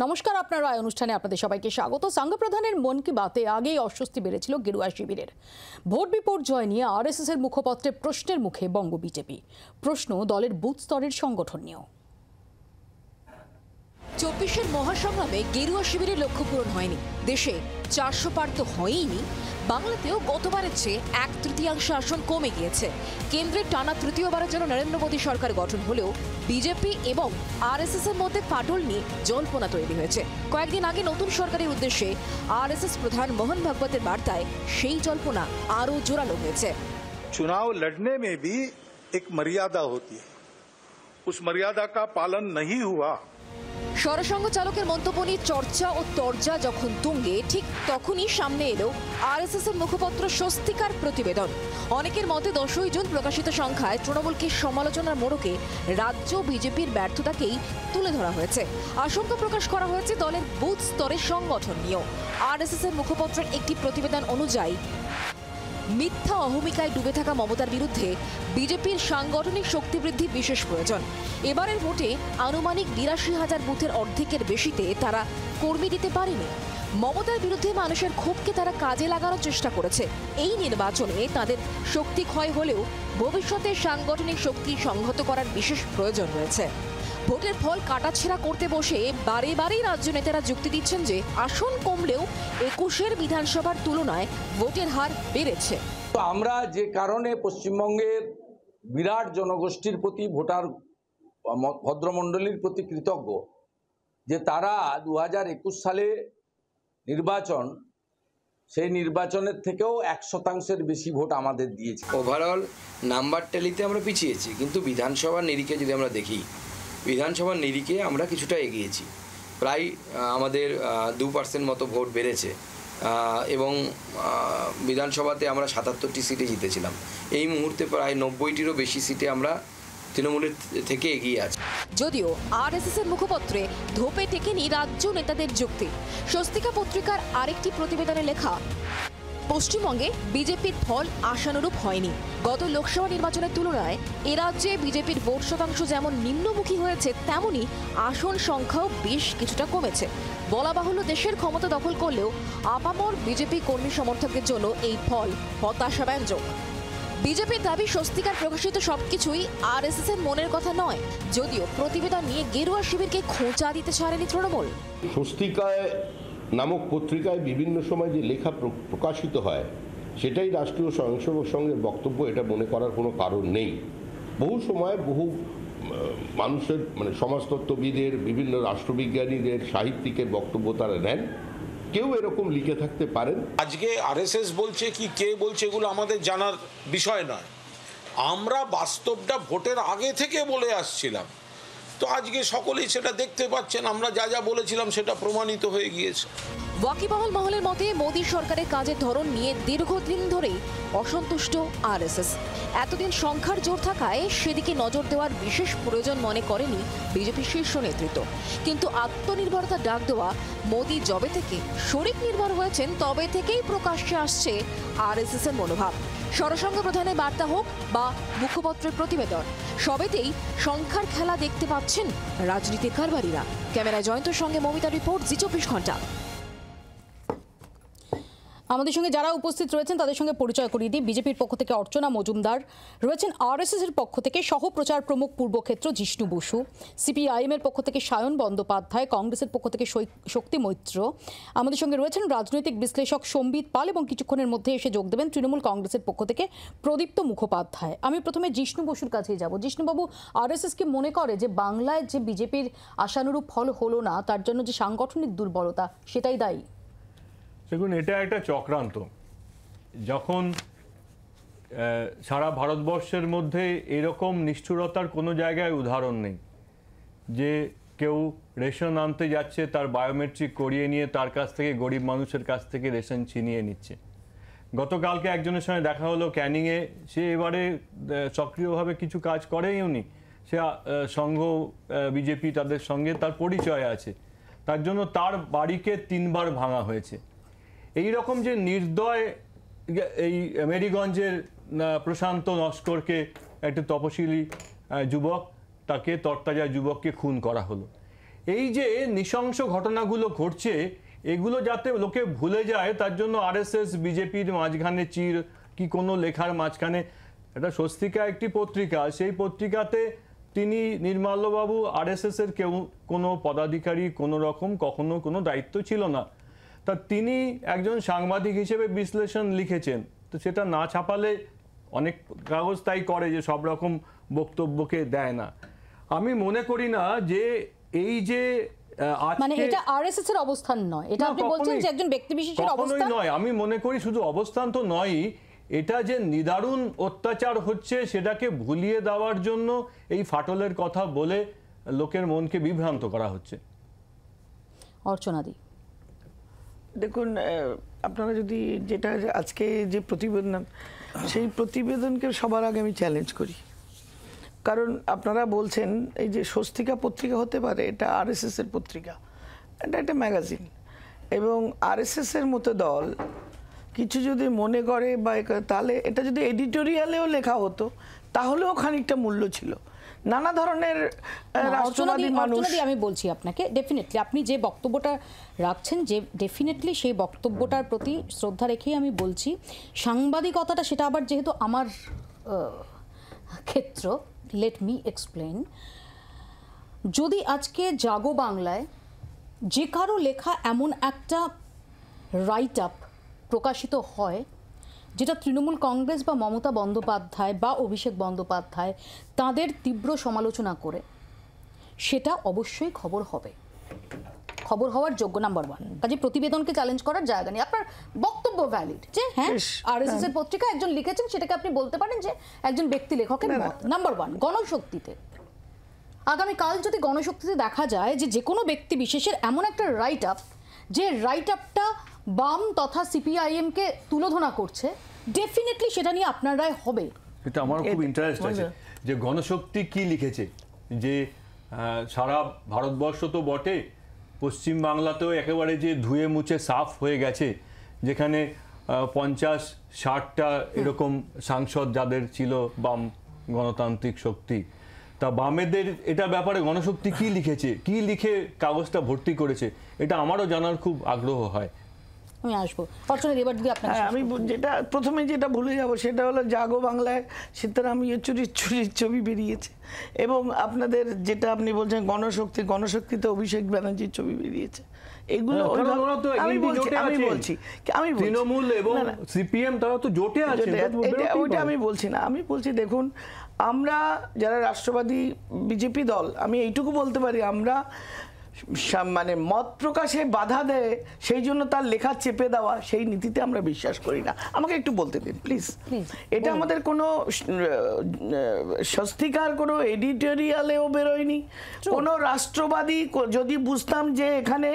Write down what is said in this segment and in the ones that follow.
নমস্কার, আপনার রায় অনুষ্ঠানে আপনাদের সবাইকে স্বাগত। সাংঘ প্রধানের মন কি বাতে আগেই অস্বস্তি বেড়েছিল গেরুয়া শিবিরের। ভোট বিপর্যয় নিয়ে আরএসএস এর মুখপত্রে প্রশ্নের মুখে বঙ্গ বিজেপি। প্রশ্ন দলের বুথ স্তরের সংগঠন নিয়েও। 24-এর মহাসংগ্রামে গেরুয়া শিবিরের লক্ষ্য পূরণ হয়নি। দেশে 400 পার তো হয়ইনি, বাংলাতেও গতবারের চেয়ে 1/3 আসন কমে গিয়েছে। কেন্দ্রের টানা তৃতীয়বারের জন্য নরেন্দ্র মোদী সরকার গঠন হলেও বিজেপি এবং আরএসএস এর মধ্যে ফাটল নিয়ে জল্পনা তৈরি হয়েছে। কয়েকদিন আগে নতুন সরকারের উদ্দেশ্যে আরএসএস প্রধান মোহন ভাগবতের বার্তায় সেই জল্পনা আরও জোরালো হয়েছে। चुनाव लड़ने में भी एक मर्यादा होती है, उस मर्यादा का पालन नहीं हुआ। সরসংঘ চালকের মন্তব্য নিয়ে চর্চা ও তরজা যখন তুঙ্গে, ঠিক তখনই সামনে এলো আরএসএস এর মুখপত্র স্বস্তিকার প্রতিবেদন। অনেকের মতে 10ই জুন প্রকাশিত সংখ্যায় তৃণমূলকে সমালোচনার মোড়কে রাজ্য বিজেপির ব্যর্থতাকেই তুলে ধরা হয়েছে। আশঙ্কা প্রকাশ করা হয়েছে দলের বুথ স্তরের সংগঠন নিয়েও। আরএসএস এর মুখপত্রের একটি প্রতিবেদন অনুযায়ী মিথ্যা অহমিকায় ডুবে থাকা মমতার বিরুদ্ধে বিজেপির সাংগঠনিক শক্তি বৃদ্ধি বিশেষ প্রয়োজন। এবারের ভোটে আনুমানিক 82,000 বুথের অর্ধেকের বেশিতে তারা কর্মী দিতে পারেনি। মমতার বিরুদ্ধে মানুষের ক্ষোভকে তারা কাজে লাগানোর চেষ্টা করেছে। এই নির্বাচনে তাদের শক্তি ক্ষয় হলেও ভবিষ্যতে সাংগঠনিক শক্তি সংহত করার বিশেষ প্রয়োজন রয়েছে। ভোটের ফল কাটাছেঁড়া করতে বসে বারে বারেই রাজ্য নেতারা যুক্তি দিচ্ছেন যে আসন কমলেও 21-এর বিধানসভার তুলনায় ভোটের হার বেড়েছে। তো আমরা যে কারণে পশ্চিমবঙ্গের বিরাট জনগোষ্ঠীর প্রতি, ভোটার ভদ্রমণ্ডলীর প্রতি কৃতজ্ঞ যে তারা 2021 সালে নির্বাচন, সেই নির্বাচনের থেকেও 1% বেশি ভোট আমাদের দিয়েছে। ওভারঅল নাম্বার টেলিতে আমরা পিছিয়েছি, কিন্তু বিধানসভার নিরিখে যদি আমরা দেখি, বিধানসভার নিরিখে আমরা কিছুটা এগিয়েছি। প্রায় আমাদের 2% মতো ভোট বেড়েছে এবং বিধানসভাতে আমরা 77টি সিটে জিতেছিলাম। এই মুহূর্তে প্রায় 90টিরও বেশি সিটে আমরা তৃণমূলের থেকে এগিয়ে আছি। যদিও আরএসএস এর মুখপত্রে ধোপে টেকেনি রাজ্য নেতাদের যুক্তি। স্বস্তিকা পত্রিকার আরেকটি প্রতিবেদনে লেখা, পশ্চিমবঙ্গে বিজেপির ফল আশানুরূপ হয়নি। গত লোকসভা নির্বাচনের তুলনায় এ রাজ্যে বিজেপির ভোট শতাংশ যেমন নিম্নমুখী হয়েছে, তেমনি আসন সংখ্যাও বেশ কিছুটা কমেছে। বলা বাহুল্য, দেশের ক্ষমতা দখল করলেও আপামর বিজেপি কর্মী সমর্থকদের জন্য এই ফল হতাশাব্যঞ্জক। বিজেপির দাবি, স্বস্তিকার প্রকাশিত সবকিছুই আরএসএস এর মনের কথা নয়। যদিও প্রতিবেদন নিয়ে গেরুয়া শিবিরকে খোঁচা দিতে ছাড়েনি তৃণমূল। স্বস্তিকায় নামক পত্রিকায় বিভিন্ন সময় যে লেখা প্রকাশিত হয়, সেটাই রাষ্ট্রীয় স্বয়ংসেবক সংঘের বক্তব্য, এটা মনে করার কোনো কারণ নেই। বহু সময় বহু মানুষের, সমাজতত্ত্ববিদের, বিভিন্ন রাষ্ট্রবিজ্ঞানীদের, সাহিত্যিকের বক্তব্য তারা নেন। কেউ এরকম লিখে থাকতে পারেন। আজকে আরএসএস বলছে কি কে বলছে এগুলো আমাদের জানার বিষয় নয়। আমরা বাস্তবটা ভোটের আগে থেকে বলে আসছিলাম, তো আজকে সকলেই সেটা দেখতে পাচ্ছেন। আমরা যা যা বলেছিলাম সেটা প্রমাণিত হয়ে গিয়েছে। ওয়াকিবহাল মহলের মতে মোদী সরকারের কাজের ধরন নিয়ে দীর্ঘদিন ধরেই অসন্তুষ্ট আরএসএস। এতদিন সংখ্যার জোর থাকায় সেদিকে নজর দেওয়ার বিশেষ প্রয়োজন মনে করেনি বিজেপির শীর্ষ নেতৃত্ব। কিন্তু আত্মনির্ভরতার ডাক দেওয়া মোদী যবে থেকে শরিক নির্ভর হয়েছেন, তবে থেকেই প্রকাশ্যে আসছে আরএসএস এর মনোভাব। সরসংঘ প্রধানের বার্তা হোক বা মুখপত্রের প্রতিবেদন, সবেতেই সংখ্যার খেলা দেখতে পাচ্ছেন রাজনীতির কারবারিরা। ক্যামেরায় জয়ন্তর সঙ্গে মমিতা, রিপোর্ট জি 24 ঘন্টা। আমাদের সঙ্গে যারা উপস্থিত রয়েছেন তাদের সঙ্গে পরিচয় করিয়ে দিই। বিজেপির পক্ষ থেকে অর্চনা মজুমদার রয়েছেন, আরএসএস এর পক্ষ থেকে সহপ্রচার প্রমুখ পূর্বক্ষেত্র জিষ্ণু বসু, সিপিআইএম এর পক্ষ থেকে সায়ন বন্দ্যোপাধ্যায়, কংগ্রেসের পক্ষ থেকে শক্তি মৈত্র। আমাদের সঙ্গে রয়েছেন রাজনৈতিক বিশ্লেষক সম্বিত পাল এবং কিছুক্ষণের মধ্যে এসে যোগ দেবেন তৃণমূল কংগ্রেসের পক্ষ থেকে প্রদীপ্ত মুখোপাধ্যায়। আমি প্রথমে জিষ্ণু বসুর কাছেই যাব। জিষ্ণুবাবু, আরএসএস কি মনে করে যে বাংলায় যে বিজেপির আশানুরূপ ফল হলো না, তার জন্য যে সাংগঠনিক দুর্বলতা, সেটাই দায়ী? দেখুন, এটা একটা চক্রান্ত। যখন সারা ভারতবর্ষের মধ্যে এরকম নিষ্ঠুরতার কোনো জায়গায় উদাহরণ নেই যে কেউ রেশন আনতে যাচ্ছে, তার বায়োমেট্রিক করিয়ে নিয়ে তার কাছ থেকে, গরিব মানুষের কাছ থেকে রেশন ছিনিয়ে নিচ্ছে। গতকালকে একজনের সঙ্গে দেখা হলো ক্যানিংয়ে, সে এবারে সক্রিয়ভাবে কিছু কাজ করেই উনি, সে সংঘ বিজেপি তাদের সঙ্গে তার পরিচয় আছে, তার জন্য তার বাড়িকে 3 বার ভাঙা হয়েছে। এই রকম যে নির্দয়, এই মেরিগঞ্জের প্রশান্ত নস্করকে, একটা তপশিলি যুবক, তাকে তরতাজা যুবককে খুন করা হলো। এই যে নৃশংস ঘটনাগুলো ঘটছে এগুলো যাতে লোকে ভুলে যায় তার জন্য আরএসএস বিজেপির মাঝখানে চির কি কোনো লেখার মাঝখানে এটা স্বস্তিকা একটি পত্রিকা, সেই পত্রিকাতে তিনি নির্মাল্যবাবু আরএসএস এর কেউ কোনো পদাধিকারী কোনো রকম কখনো কোনো দায়িত্ব ছিল না, তা তিনি একজন সাংবাদিক হিসেবে বিশ্লেষণ লিখেছেন। তো সেটা না ছাপালে অনেক কাগজ তাই করে যে সব রকম বক্তব্যকে দেয় না। আমি মনে করি না যে এই যে মানে এটা আরএসএস এর অবস্থান নয়, এটা আপনি বলছেন যে একজন ব্যক্তি বিশেষের অবস্থান নয়। আমি মনে করি শুধু অবস্থান তো নয়ই, এটা যে নিদারুণ অত্যাচার হচ্ছে সেটাকে ভুলিয়ে দেওয়ার জন্য এই ফাটলের কথা বলে লোকের মনকে বিভ্রান্ত করা হচ্ছে। অর্চনাদি, দেখুন আপনারা যদি যেটা আজকে যে প্রতিবেদন, সেই প্রতিবেদনকে সবার আগে আমি চ্যালেঞ্জ করি। কারণ আপনারা বলছেন এই যে স্বস্তিকা পত্রিকা হতে পারে, এটা আরএসএস এর পত্রিকা, এটা একটা ম্যাগাজিন, এবং আরএসএস এর মতো দল কিছু যদি মনে করে বা তাহলে এটা যদি এডিটোরিয়ালেও লেখা হতো তাহলেও খানিকটা মূল্য ছিল। নানা ধরনের রাষ্ট্রবাদী মানুষ, আমি বলছি আপনাকে ডেফিনেটলি আপনি যে বক্তব্যটা রাখছেন, যে ডেফিনেটলি সেই বক্তব্যটার প্রতি শ্রদ্ধা রেখেই আমি বলছি। সাংবাদিকতাটা সেটা আবার যেহেতু আমার ক্ষেত্র, লেট মি এক্সপ্লেন। যদি আজকে জাগো বাংলায় যে কারো লেখা এমন একটা রাইট আপ প্রকাশিত হয় যেটা তৃণমূল কংগ্রেস বা মমতা বন্দ্যোপাধ্যায় বা অভিষেক বন্দ্যোপাধ্যায় তাদের তীব্র সমালোচনা করে, সেটা অবশ্যই খবর হবে, খবর হওয়ার যোগ্য নাম্বার ওয়ান। কাজে প্রতিবেদনকে চ্যালেঞ্জ করার জায়গা নেই। আপনার বক্তব্য ভ্যালিড যে হ্যাঁ আরএসএস এর পত্রিকা একজন লিখেছেন, সেটাকে আপনি বলতে পারেন যে একজন ব্যক্তি লেখকের মত। নাম্বার ওয়ান, গণশক্তিতে আগামীকাল যদি গণশক্তিতে দেখা যায় যে যে কোনো ব্যক্তি বিশেষের এমন একটা রাইট আপ, যে রাইট আপটা বাম তথা সিপিআইএম কে তুলোধনা করছে, ডেফিনেটলি সেটা নিয়ে আপনার রায় হবে। এটা আমার খুব ইন্টারেস্ট আছে যে গণশক্তি কি লিখেছে, যে সারা ভারতবর্ষ তো বটে, পশ্চিম বাংলাতেও একেবারে যে ধুয়ে মুছে সাফ হয়ে গেছে, যেখানে 50-60টা এরকম সাংসদ যাদের ছিল বাম গণতান্ত্রিক শক্তি, তা বামেদের এটা ব্যাপারে গণশক্তি কি লিখেছে, কি লিখে কাগজটা ভর্তি করেছে, এটা আমারও জানার খুব আগ্রহ হয়। আমি আসবো অর্চনাদি, এবার যদি আপনার আমি যেটা প্রথমে যেটা ভুলে যাব সেটা হলো জাগো বাংলায় সীতারামইয়া চুরির ছবি বেরিয়েছে, এবং আপনাদের যেটা আপনি বলছেন গণশক্তিতে অভিষেক ব্যানার্জির ছবি বেরিয়েছে। এগুলো আমি তৃণমূল এবং সিপিএম তারা তো জোটে আছে, ওইটা আমি বলছি না। আমি বলছি দেখুন, আমরা যারা রাষ্ট্রবাদী বিজেপি দল, আমি এইটুকু বলতে পারি, আমরা মানে মত প্রকাশে বাধা দেয় সেই জন্য তার লেখা চেপে দেওয়া, সেই নীতিতে আমরা বিশ্বাস করি না। আমাকে একটু বলতে দিন প্লিজ। এটা আমাদের কোনো স্বস্তিকার কোনো এডিটোরিয়ালেও বেরোয়নি, কোনো রাষ্ট্রবাদী। যদি বুঝতাম যে এখানে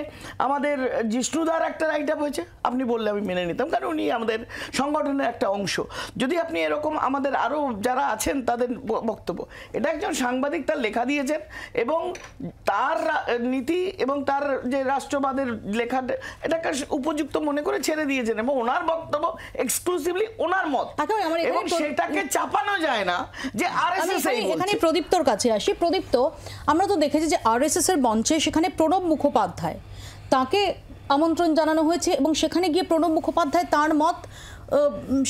আমাদের জিষ্ণুদার একটা রাইট আপ হয়েছে, আপনি বললে আমি মেনে নিতাম, কারণ উনি আমাদের সংগঠনের একটা অংশ। যদি আপনি এরকম আমাদের আরও যারা আছেন তাদের বক্তব্য, এটা একজন সাংবাদিক তার লেখা দিয়েছেন এবং তার নীতি এবং তার যে রাষ্ট্রবাদের লেখা, এটাকে উপযুক্ত মনে করে ছেড়ে দিয়েছেন, এবং ওনার বক্তব্য এক্সক্লুসিভলি ওনার মত, এবং সেটাকে চাপানো যায় না যে আরএসএস। এখানে প্রদীপ্তর কাছে আসি। প্রদীপ্ত, আমরা তো দেখেছি যে আরএসএস এর মঞ্চে সেখানে প্রণব মুখোপাধ্যায়, তাকে আমন্ত্রণ জানানো হয়েছে এবং সেখানে গিয়ে প্রণব মুখোপাধ্যায় তার মত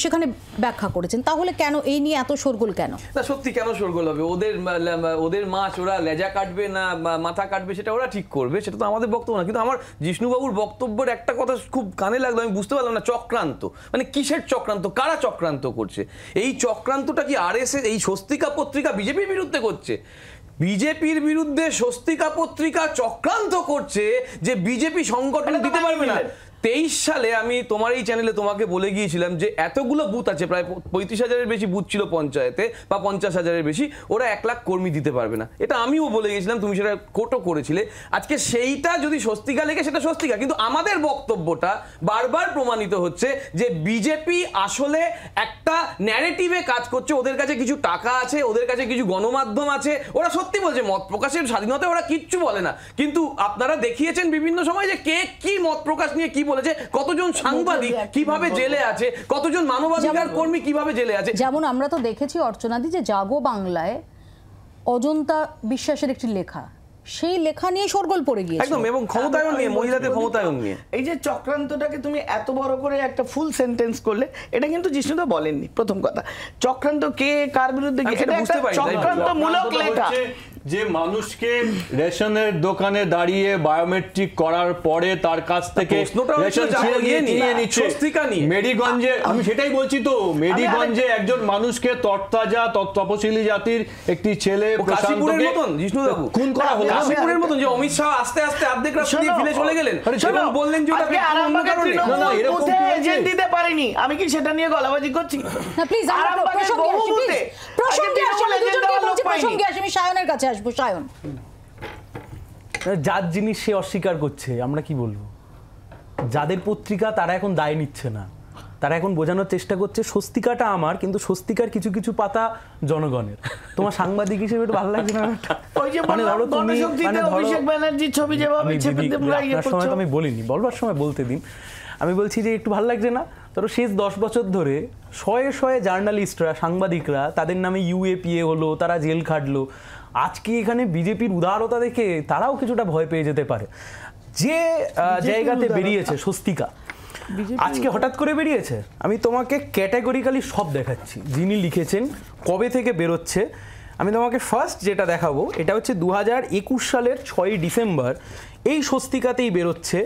সেখানে ব্যাখ্যা করেছেন। তাহলে কেন এই নিয়ে এত শোরগোল কেন? না সত্যি কেন শোরগোল হবে? ওদের মাছ ওরা লেজা কাটবে না মাথা কাটবে সেটা ওরা ঠিক করবে, সেটা তো আমাদের বক্তব্য না। কিন্তু আমার জিষ্ণুবাবুর বক্তব্যের একটা কথা খুব কানে লাগলো, আমি বুঝতে পারলাম না চক্রান্ত মানে কিসের চক্রান্ত, কারা চক্রান্ত করছে? এই চক্রান্তটা কি আরএসএস এই স্বস্তিকা পত্রিকা বিজেপির বিরুদ্ধে করছে? বিজেপির বিরুদ্ধে স্বস্তিকা পত্রিকা চক্রান্ত করছে যে বিজেপি সংগঠন দিতে পারবে না। 23 সালে আমি তোমার এই চ্যানেলে তোমাকে বলে গিয়েছিলাম যে এতগুলো বুথ আছে, প্রায় 35,000-এর বেশি বুথ ছিল পঞ্চায়েতে, বা 50,000-এর বেশি, ওরা 1 লাখ কর্মী দিতে পারবে না। এটা আমিও বলে গেছিলাম, তুমি সেটা কোটও করেছিলে। আজকে সেইটা যদি স্বস্তিকা লেগে সেটা স্বস্তিকা, কিন্তু আমাদের বক্তব্যটা বারবার প্রমাণিত হচ্ছে যে বিজেপি আসলে একটা ন্যারেটিভে কাজ করছে। ওদের কাছে কিছু টাকা আছে, ওদের কাছে কিছু গণমাধ্যম আছে, ওরা সত্যি বলছে মত প্রকাশের স্বাধীনতা ওরা কিচ্ছু বলে না। কিন্তু আপনারা দেখিয়েছেন বিভিন্ন সময় যে কে কি মত প্রকাশ নিয়ে কি বলেছে, কতজন সাংবাদিক কিভাবে জেলে আছে, কতজন মানবাধিকার কর্মী কিভাবে জেলে আছে। যেমন আমরা তো দেখেছি অর্চনাদি যে জাগো বাংলায় অজন্তা বিশ্বাসের একটি লেখা, সেই লেখা নিয়ে শোরগোল পড়ে গিয়েছে একদম, এবং ক্ষমতায়ন নিয়ে, মহিলাদের ক্ষমতায়ন নিয়ে। এই যে চক্রান্তটাকে তুমি এত বড় করে একটা ফুল সেন্টেন্স করলে, এটা কিন্তু জিষ্ণুদা বলেননি। প্রথম কথা, চক্রান্ত কে কার বিরুদ্ধে, এটা একটা চক্রান্তমূলক লেখা। যে মানুষকে রেশনের দোকানে দাঁড়িয়ে বায়োমেট্রিক করার পরে তার কাছ থেকে রেশন নিয়ে নিচ্ছে মেডিগঞ্জে, আমি সেটাই বলছি তো, মেডিগঞ্জে একজন মানুষকে তরতাজা তপশিলি জাতির একটি ছেলে কাশীপুরের মতন জিষ্ণুবাবু খুন করা হলো, কাশীপুরের মতন যে অমিত শাহ আস্তে আস্তে অর্ধেক রাস্তা দিয়ে ফিরে চলে গেলেন, এবং বললেন যে ওটা অন্য কারণে। না না, এরকম এজেন্ট দিতে পারিনি, আমি কি সেটা নিয়ে গলাবাজি করছি? না প্লিজ, আমরা প্রসঙ্গে আসি, আমি সায়নের কাছে আসবো। সায়ন, যার জিনিস সে অস্বীকার করছে, আমরা কি বলবো? যাদের পত্রিকা তারা এখন দায় নিচ্ছে না, তারা এখন বোঝানোর চেষ্টা করছে স্বস্তিকাটা আমার, কিন্তু স্বস্তিকার কিছু কিছু পাতা জনগণের। তোমার সাংবাদিক হিসেবে একটু ভালো লাগছে না? ওই যে ধরো তুমি অভিষেক ব্যানার্জির ছবি যেভাবে আমি বলিনি, বলবার সময় বলতে দিন। আমি বলছি যে একটু ভালো লাগছে না? ধরো শেষ 10 বছর ধরে শয়ে শয়ে জার্নালিস্টরা, সাংবাদিকরা, তাদের নামে ইউএপিএ হলো, তারা জেল খাটলো। আজকে এখানে বিজেপির উদারতা দেখে তারাও কিছুটা ভয় পেয়ে যেতে পারে। যে জায়গাতে বেরিয়েছে স্বস্তিকা, আজকে হঠাৎ করে বেরিয়েছে, আমি তোমাকে ক্যাটাগরিক্যালি সব দেখাচ্ছি যিনি লিখেছেন, কবে থেকে বেরোচ্ছে। আমি তোমাকে ফার্স্ট যেটা দেখাবো, এটা হচ্ছে 2021 সালের 6ই ডিসেম্বর, এই স্বস্তিকাতেই বেরোচ্ছে।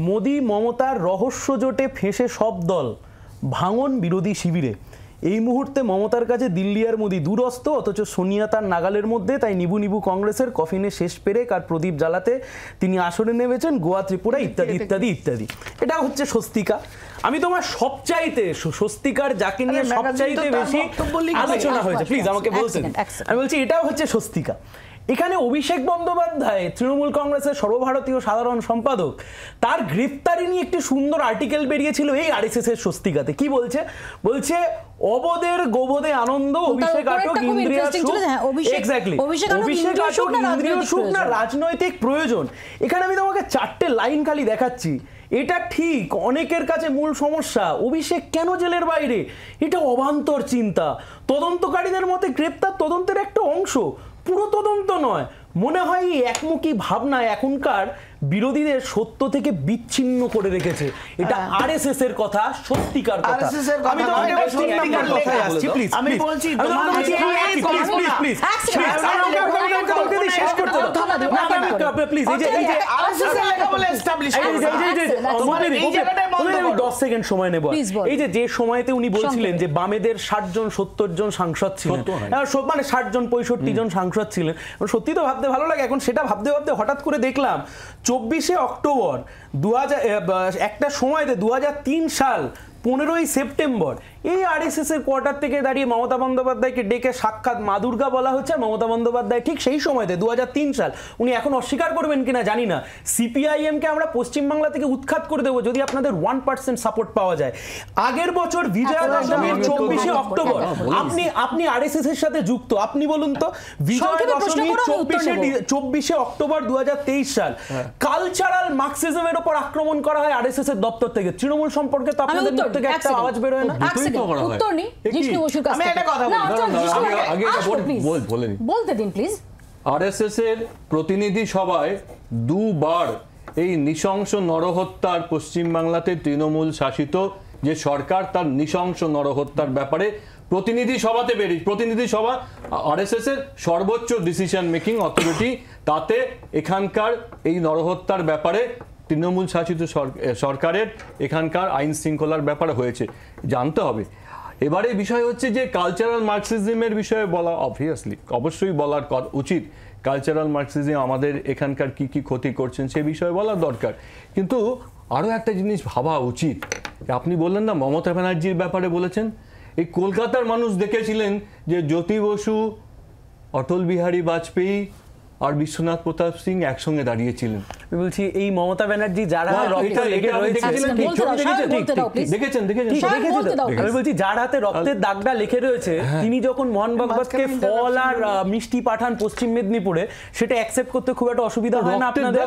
মোদি মমতার রহস্য জোটে ফেঁসে সব দল, ভাঙন বিরোধী শিবিরে। এই মুহূর্তে মমতার কাছে দিল্লি আর মোদি দূরস্থ, অথচ সোনিয়া তার নাগালের মধ্যে, তাই নিবু নিবু কংগ্রেসের কফিনে শেষ পেরেক আর প্রদীপ জ্বালাতে তিনি আসরে নেমেছেন, গোয়া ত্রিপুরা ইত্যাদি ইত্যাদি ইত্যাদি। এটা হচ্ছে স্বস্তিকা। আমি তোমার সবচাইতে স্বস্তিকার যাকে নিয়ে সবচাইতে বেশি আলোচনা হয়েছে, প্লিজ আমাকে বলতে দিন। আমি বলছি এটাও হচ্ছে স্বস্তিকা। এখানে অভিষেক বন্দ্যোপাধ্যায়, তৃণমূল কংগ্রেসের সর্বভারতীয় সাধারণ সম্পাদক, তার গ্রেফতারি নিয়ে একটি সুন্দর আর্টিকেল বেরিয়েছিল এই আরএসএস এর স্বস্তিকাতে। কি বলছে? বলছে অবদের গোবদে আনন্দ, অভিষেক আটক ইন্দ্রিয় সুখ। এক্স্যাক্টলি, অভিষেক আটক ইন্দ্রিয় সুখ না রাজনৈতিক প্রয়োজন। এখানে আমি তোমাকে 4টে লাইন খালি দেখাচ্ছি। এটা ঠিক অনেকের কাছে মূল সমস্যা, অভিষেক কেন জেলের বাইরে, এটা অবান্তর চিন্তা। তদন্তকারীদের মতে গ্রেপ্তার তদন্তের একটা অংশ, পুরো তদন্ত নয়। মনে হয় এই একমুখী ভাবনা এখনকার বিরোধীদের সত্য থেকে বিচ্ছিন্ন করে রেখেছে। এটা আরএসএস এর কথা, সত্যিকার কথা। আমি তোমাকে কথায় আসছি, প্লিজ আমি বলছি প্লিজ শেষ করতে দাও প্লিজ। এই যে আরএসএস এর লেখা বলে এস্টাবলিশ, এই 10 সেকেন্ড সময় নেব। এই যে সময়তে উনি বলছিলেন যে বামেদের 60 জন 70 জন সাংসদ ছিলেন, মানে 60 জন 65 জন সাংসদ ছিলেন। সত্যি তো ভাবতে ভালো লাগে। এখন সেটা ভাবতে ভাবতে হঠাৎ করে দেখলাম 24শে অক্টোবর 2000, একটা সময়তে 2003 সাল 15ই সেপ্টেম্বর এই আরএসএস এর কোয়ার্টার থেকে দাঁড়িয়ে মমতা বন্দ্যোপাধ্যায়কে ডেকে সাক্ষাৎ মা দুর্গা বলা হচ্ছে। মমতা বন্দ্যোপাধ্যায় ঠিক সেই সময়তে 2003 সাল, উনি এখন অস্বীকার করবেন কিনা জানি না, সিপিআইএমকে আমরা পশ্চিমবাংলা থেকে উৎখাত করে দেবো যদি আপনাদের 1% সাপোর্ট পাওয়া যায়। আগের বছর বিজয়া দশমীর 24শে অক্টোবর, আপনি আরএসএস এর সাথে যুক্ত, আপনি বলুন তো, বিজয়া দশমীর 24শে অক্টোবর 2023 সাল কালচারাল মার্কসিজমের উপর আক্রমণ করা হয় আরএসএস এর দপ্তর থেকে। তৃণমূল সম্পর্কে তো আপনাদের মুখ থেকে একটা আওয়াজ বেরোয় না। উত্তর নেই জিষ্ণু বসুর কাছে। আমি একটা কথা বলতে দিন প্লিজ। আরএসএস এর প্রতিনিধি সভায় 2 বার এই নৃশংস নরহত্যার, পশ্চিমবাংলাতে তৃণমূল শাসিত যে সরকার তার নৃশংস নরহত্যার ব্যাপারে প্রতিনিধি সভাতে প্রতিনিধি সভা আরএসএস এর সর্বোচ্চ ডিসিশন মেকিং অথরিটি, তাতে এখানকার এই নরহত্যার ব্যাপারে তৃণমূল শাসিত সরকারের এখানকার আইন শৃঙ্খলার ব্যাপারে হয়েছে, জানতে হবে। এবারে বিষয় হচ্ছে যে কালচারাল মার্কসিজমের বিষয়ে বলা অবশ্যই বলার উচিত। কালচারাল মার্কসিজম আমাদের এখানকার কি কি ক্ষতি করছেন সে বিষয়ে বলা দরকার। কিন্তু আরও একটা জিনিস ভাবা উচিত, আপনি বললেন না মমতা ব্যানার্জির ব্যাপারে বলেছেন, এই কলকাতার মানুষ দেখেছিলেন যে জ্যোতি বসু, অটল বিহারী বাজপেয়ী আর বিশ্বনাথ প্রতাপ সিং একসঙ্গে দাঁড়িয়েছিলেন। আমি বলছি এই মমতা ব্যানার্জি যারা রক্তে লেগে রয়েছে, আমি বলছি যার হাতে রক্তের দাগটা লিখে রয়েছে তিনি যখন মোহন ভাগবতকে ফল আর মিষ্টি পাঠান পশ্চিম মেদিনীপুরে, সেটা অ্যাকসেপ্ট করতে খুব একটা অসুবিধা হয় না আপনাদের?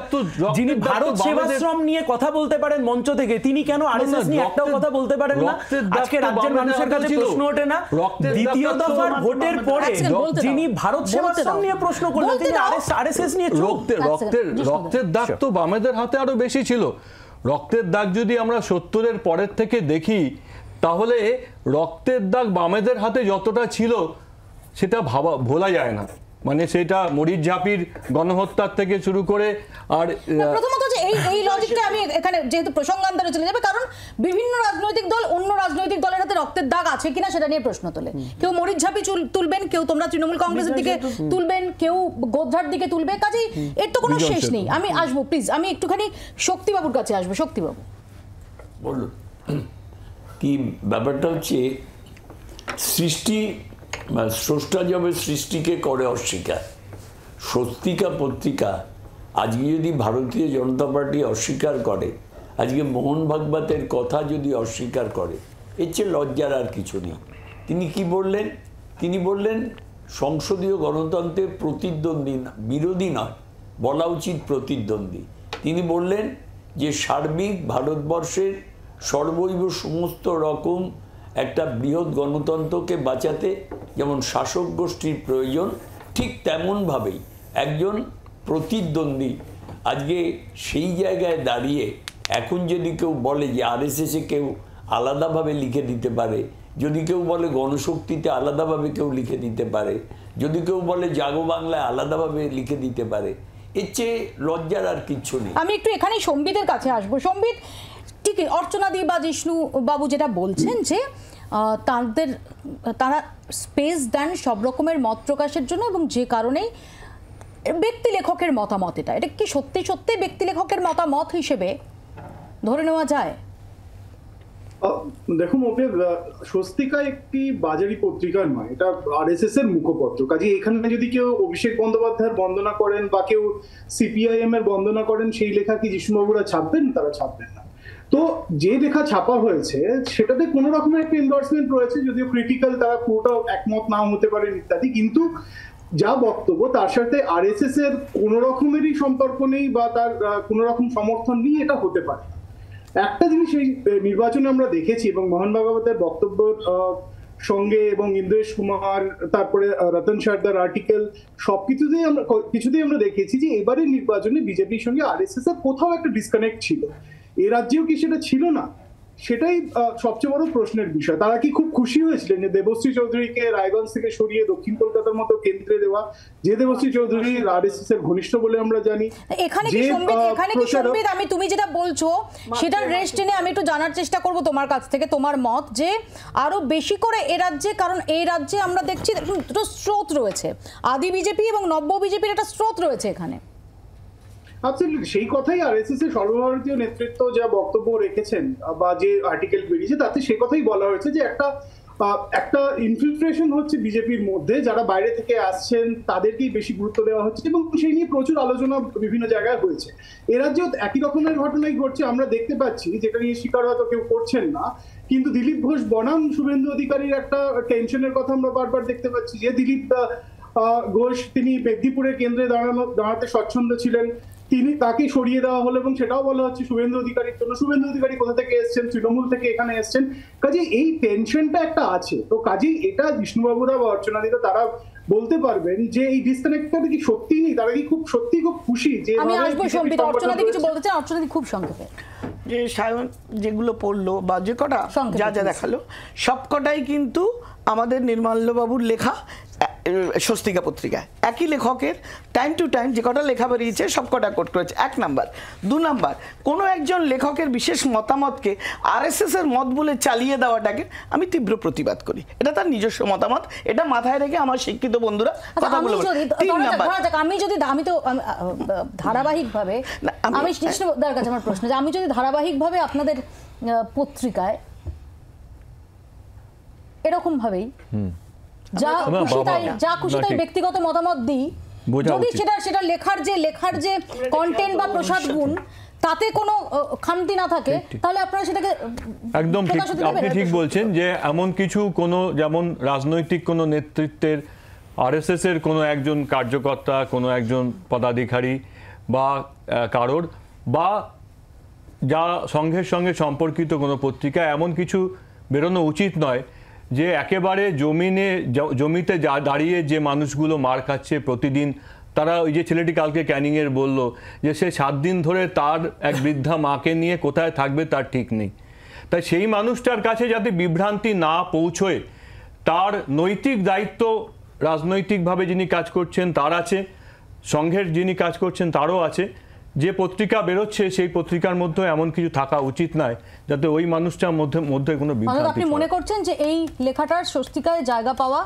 যিনি ভারত সেবাশ্রম নিয়ে কথা বলতে পারেন মঞ্চ থেকে, তিনি কেন আরএসএস নিয়ে একটাও কথা বলতে পারেন না? আজকে রাজ্যের মানুষের কাছে প্রশ্ন ওঠে না? দ্বিতীয় দফার ভোটের পরে যিনি ভারত সেবাশ্রম নিয়ে প্রশ্ন করলেন, তিনি আরএসএস নিয়ে রক্তের দাগ তো বামেদের হাতে আরো বেশি ছিল। রক্তের দাগ যদি আমরা 70-এর পরের থেকে দেখি, তাহলে রক্তের দাগ বামেদের হাতে যতটা ছিল সেটা ভোলা যায় না। মানে সেটা মরিচ ঝাঁপির গণহত্যার থেকে শুরু করে। আর প্রথমত যে এই লজিকটা আমি এখানে যেহেতু প্রসঙ্গান্তরে চলে যাবে, কারণ বিভিন্ন রাজনৈতিক দল অন্য রাজনৈতিক দলের হাতে রক্তের দাগ আছে কিনা সেটা নিয়ে প্রশ্ন তোলে। কেউ মরিচ ঝাঁপি তুলবেন, কেউ তোমরা তৃণমূল কংগ্রেসের দিকে তুলবেন, কেউ গোধ্রার দিকে তুলবে। কাজেই এর তো কোনো শেষ নেই। আমি আসবো, প্লিজ আমি একটুখানি শক্তিবাবুর কাছে আসবো। শক্তিবাবু বলুন, কি ব্যাপারটা হচ্ছে, সৃষ্টি স্রষ্টা যাবে সৃষ্টিকে করে অস্বীকার। স্বস্তিকা পত্রিকা আজকে যদি ভারতীয় জনতা পার্টি অস্বীকার করে, আজকে মোহন ভাগবতের কথা যদি অস্বীকার করে, এর চেয়ে লজ্জার আর কিছু নেই। তিনি কি বললেন? তিনি বললেন সংসদীয় গণতন্ত্রের প্রতিদ্বন্দ্বী বিরোধী নয়, বলা উচিত প্রতিদ্বন্দ্বী। তিনি বললেন যে সার্বিক ভারতবর্ষের সর্বৈব সমস্ত রকম একটা বৃহৎ গণতন্ত্রকে বাঁচাতে যেমন শাসক গোষ্ঠীর প্রয়োজন, ঠিক তেমনভাবেই একজন প্রতিদ্বন্দ্বী। আজকে সেই জায়গায় দাঁড়িয়ে এখন যদি কেউ বলে যে আরএসএসে কেউ আলাদাভাবে লিখে দিতে পারে, যদি কেউ বলে গণশক্তিতে আলাদাভাবে কেউ লিখে দিতে পারে, যদি কেউ বলে জাগো বাংলায় আলাদাভাবে লিখে দিতে পারে, এর চেয়ে লজ্জার আর কিচ্ছু নেই। আমি একটু এখানে সম্বিতের কাছে আসবো। সম্বিত, ঠিক অর্চনাদি বা জিষ্ণু বাবু যেটা বলছেন যে তারা স্পেস দেন সব রকমের মত প্রকাশের জন্য, এবং যে কারণেই ব্যক্তি লেখকের মতামত, এটা কি সত্যি সত্যি ব্যক্তি লেখকের মতামত হিসেবে ধরে নেওয়া যায়? দেখুন, স্বস্তিকা একটি বাজারি পত্রিকা নয়, এটা আরএসএস এর মুখপত্র। কাজে এখানে যদি কেউ অভিষেক বন্দ্যোপাধ্যায়ের বন্দনা করেন বা কেউ সিপিআইএম এর বন্দনা করেন, সেই লেখা কি জিষ্ণুবাবুরা ছাপবেন? তারা ছাপবেন না। তো যে লেখা ছাপা হয়েছে সেটাতে কোনো রকমের একটা এন্ডোর্সমেন্ট রয়েছে, যদিও ক্রিটিক্যাল, তারা পুরোটা একমত নাও হতে পারেন ইত্যাদি, কিন্তু যা বক্তব্য তার সাথে আরএসএস এর কোনো রকমেরই সম্পর্ক নেই বা তার কোনো রকম সমর্থন নেই, এটা হতে পারে। একটা জিনিস এই নির্বাচনে আমরা দেখেছি, এবং মোহন ভাগবতের বক্তব্য সঙ্গে এবং ইন্দ্রেশ কুমার, তারপরে রতন সারদার আর্টিকেল, কিছুতেই আমরা দেখেছি যে এবারের নির্বাচনে বিজেপির সঙ্গে আরএসএস এর কোথাও একটা ডিসকানেক্ট ছিল। এ রাজ্যেও কি সেটা ছিল না? সেটাই সবচেয়ে বড় প্রশ্নের বিষয়। তারা কি খুব খুশি হয়েছিলেন যে দেবশ্রী চৌধুরীকে রায়গঞ্জ থেকে সরিয়ে দক্ষিণ কলকাতার মতো কেন্দ্রে দেওয়া, যে দেবশ্রী চৌধুরী আরএসএস এর ঘনিষ্ঠ বলে আমরা জানি? এখানে কি সম্বিত, আমি তুমি যেটা বলছো সেটার রেস্ট টেনে আমি একটু জানার চেষ্টা করব তোমার কাছ থেকে, তোমার মত যে আরো বেশি করে এ রাজ্যে, কারণ এই রাজ্যে আমরা দেখছি দুটো স্রোত রয়েছে, আদি বিজেপি এবং নব্য বিজেপির একটা স্রোত রয়েছে এখানে। অ্যাবসলিউটলি, সেই কথাই আরএসএস এর সর্বভারতীয় নেতৃত্ব যা বক্তব্য রেখেছেন বা যে আর্টিকেল বেরিয়েছে তাতে সে কথাই বলা হয়েছে যে একটা ইনফিলট্রেশন হচ্ছে বিজেপির মধ্যে, যারা বাইরে থেকে আসছেন তাদেরকেই বেশি গুরুত্ব দেওয়া হচ্ছে, এবং সেই নিয়ে প্রচুর আলোচনা বিভিন্ন জায়গায় হয়েছে। এ রাজ্যেও একই রকমের ঘটনাই ঘটছে, আমরা দেখতে পাচ্ছি, যেটা নিয়ে স্বীকার হয়তো কেউ করছেন না, কিন্তু দিলীপ ঘোষ বনাম শুভেন্দু অধিকারীর একটা টেনশনের কথা আমরা বারবার দেখতে পাচ্ছি। যে দিলীপ ঘোষ তিনি মেদিনীপুরের কেন্দ্রে দাঁড়াতে স্বচ্ছন্দ ছিলেন, তাকে সরিয়ে দেওয়া হলো, এবং সেটাও বলা হচ্ছে শুভেন্দু অধিকারীর জন্য। শুভেন্দু অধিকারী কোথা থেকে এসছেন? তৃণমূল থেকে এখানে এসছেন। কাজে এই টেনশনটা একটা আছে। তো কাজেই এটা বিষ্ণুবাবুরা বা অর্চনাদিরা তারা বলতে পারবেন যে এই ডিসকানেক্টটা কি সত্যি নেই, তারা কি সত্যি খুব খুশি যে আমি আসবো সম্বিত। অর্চনাদি কিছু বলতে চান? অর্চনাদি খুব সংক্ষেপে। যে সায়ন যেগুলো পড়লো বা যে কটা যা যা দেখালো সবকটাই কিন্তু আমাদের নির্মাল্যবাবুর লেখা স্বস্তিকা পত্রিকায়, একই লেখকের টাইম টু টাইম যে কটা লেখা বেরিয়েছে সব কটা কোট করেছে। 1 নাম্বার। 2 নাম্বার, কোনো একজন লেখকের বিশেষ মতামতকে আরএসএস এর মত বলে চালিয়ে দেওয়াটাকে আমি তীব্র প্রতিবাদ করি। এটা তার নিজস্ব মতামত, এটা মাথায় রেখে আমার শিক্ষিত বন্ধুরা কথাগুলো। 3 নাম্বার, আমি তো ধারাবাহিকভাবে, আমি কৃষ্ণদার কাছে আমার প্রশ্ন যে আমি যদি ধারাবাহিকভাবে আপনাদের পত্রিকায় এরকম ভাবেই যা খুশি তাই ব্যক্তিগত মতামত দিই, বোঝা যদি উচিত। সেটা লেখার যে কন্টেন্ট বা প্রসাদ গুণ তাতে কোনো খামতি না থাকে, তাহলে আপনারা সেটাকে একদম ঠিক, প্রকাশ হতে দেবেন? আপনি ঠিক বলছেন যে এমন কিছু কোনো, যেমন রাজনৈতিক কোনো নেতৃত্বের, আরএসএস এর কোনো একজন কার্যকর্তা, কোনো একজন পদাধিকারী বা কারোর, বা যা সংঘের সঙ্গে সম্পর্কিত কোনো পত্রিকা, এমন কিছু বেরোনো উচিত নয় যে একেবারে জমিতে দাঁড়িয়ে যে মানুষগুলো মার খাচ্ছে প্রতিদিন, তারা, ওই যে ছেলেটি কালকে ক্যানিংয়ের বলল যে সে 7 দিন ধরে তার এক বৃদ্ধা মাকে নিয়ে কোথায় থাকবে তার ঠিক নেই। তাই সেই মানুষটার কাছে যাতে বিভ্রান্তি না পৌঁছয়, তার নৈতিক দায়িত্ব রাজনৈতিকভাবে যিনি কাজ করছেন তার আছে, সংঘের যিনি কাজ করছেন তারও আছে। যে পত্রিকা বেরোচ্ছে সেই পত্রিকার মধ্যে এমন কিছু থাকা উচিত নয় যাতে ওই মানুষটার মধ্যে কোনো বিভ্রান্তি। আপনি মনে করছেন যে এই লেখাটার স্বস্তিকায় জায়গা পাওয়া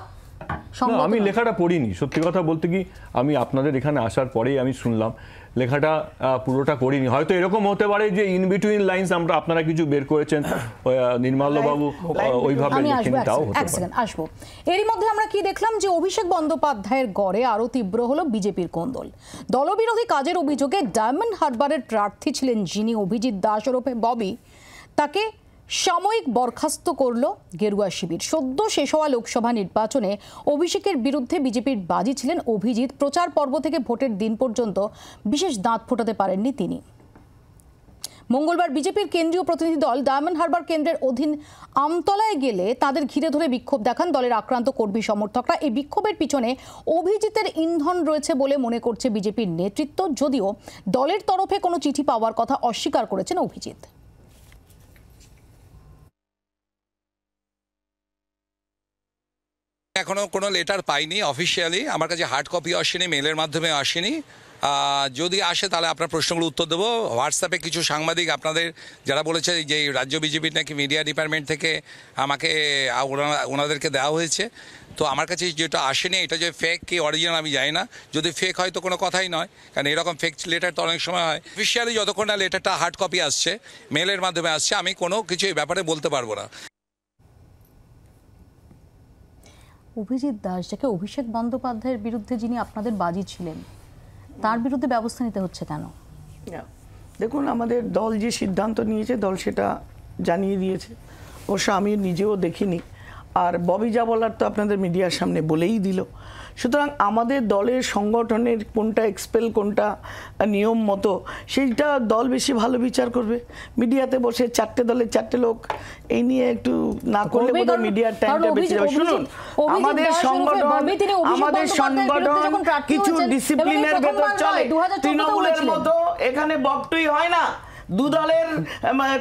সম্ভব? আমি লেখাটা পড়িনি, সত্যি কথা বলতে কি, আমি আপনাদের এখানে আসার পরেই আমি শুনলাম, লেখাটা পুরোটা পড়িনি। হয়তো এরকম হতে পারে যে ইন বিটুইন লাইন্স আপনারা কিছু বের করেছেন, নির্মলবাবু ওইভাবে লেখেন, তাও হতে পারে। আসবো। এরই মধ্যে আমরা কি দেখলাম যে অভিষেক বন্দ্যোপাধ্যায়ের গড়ে আরো তীব্র হলো বিজেপির কোন্দল। দলবিরোধী কাজের অভিযোগে ডায়মন্ড হারবারের প্রার্থী ছিলেন যিনি, অভিজিৎ দাস ওরফে ববি, তাকে সাময়িক বরখাস্ত করল গেরুয়া শিবির। সদ্য শেষ হওয়া লোকসভা নির্বাচনে অভিষেকের বিরুদ্ধে বিজেপির বাজি ছিলেন অভিজিৎ। প্রচার পর্ব থেকে ভোটের দিন পর্যন্ত বিশেষ দাঁত ফোটাতে পারেননি তিনি। মঙ্গলবার বিজেপির কেন্দ্রীয় প্রতিনিধি দল ডায়মন্ড হারবার কেন্দ্রের অধীন আমতলায় গেলে তাদের ঘিরে ধরে বিক্ষোভ দেখান দলের আক্রান্ত কর্মী সমর্থকরা। এই বিক্ষোভের পিছনে অভিজিতের ইন্ধন রয়েছে বলে মনে করছে বিজেপির নেতৃত্ব, যদিও দলের তরফে কোনো চিঠি পাওয়ার কথা অস্বীকার করেছেন অভিজিৎ। এখনো কোনো লেটার পাইনি অফিসিয়ালি, আমার কাছে হার্ড কপি আসেনি, মেলের মাধ্যমে আসেনি। যদি আসে তাহলে আপনার প্রশ্নগুলো উত্তর দেবো। হোয়াটসঅ্যাপে কিছু সাংবাদিক আপনাদের যারা বলেছে যে রাজ্য বিজেপির নাকি মিডিয়া ডিপার্টমেন্ট থেকে আমাকে ওনাদেরকে দেওয়া হয়েছে, তো আমার কাছে যেটা আসেনি, এটা যে ফেক কি অরিজিনাল আমি জানি না। যদি ফেক হয় তো কোনো কথাই নয়, কারণ এরকম ফেক লেটার তো অনেক সময় হয়। অফিসিয়ালি যতক্ষণ না লেটারটা হার্ড কপি আসছে, মেলের মাধ্যমে আসছে, আমি কোনো কিছু এই ব্যাপারে বলতে পারবো না। অভিজিৎ দাস, যাকে অভিষেক বন্দ্যোপাধ্যায়ের বিরুদ্ধে যিনি আপনাদের বাজি ছিলেন, তার বিরুদ্ধে ব্যবস্থা নিতে হচ্ছে কেন? দেখুন, আমাদের দল যে সিদ্ধান্ত নিয়েছে দল সেটা জানিয়ে দিয়েছে, অবশ্য আমি নিজেও দেখিনি। আর ববি যা বলার তো আপনাদের মিডিয়ার সামনে বলেই দিল। সুতরাং আমাদের দলের সংগঠনের কোনটা এক্সপেল, কোনটা নিয়ম মতো, সেইটা দল বেশি ভালো বিচার করবে। মিডিয়াতে বসে 4টে দলের 4টে লোক এই নিয়ে একটু না করলে বোধহয় মিডিয়ার টাইমটা বেঁচে যাবে। শুনুন, আমাদের সংগঠন কিছু ডিসিপ্লিনের ভেতর চলে। তৃণমূলের মতো এখানে বকটুই হয় না, দু দলের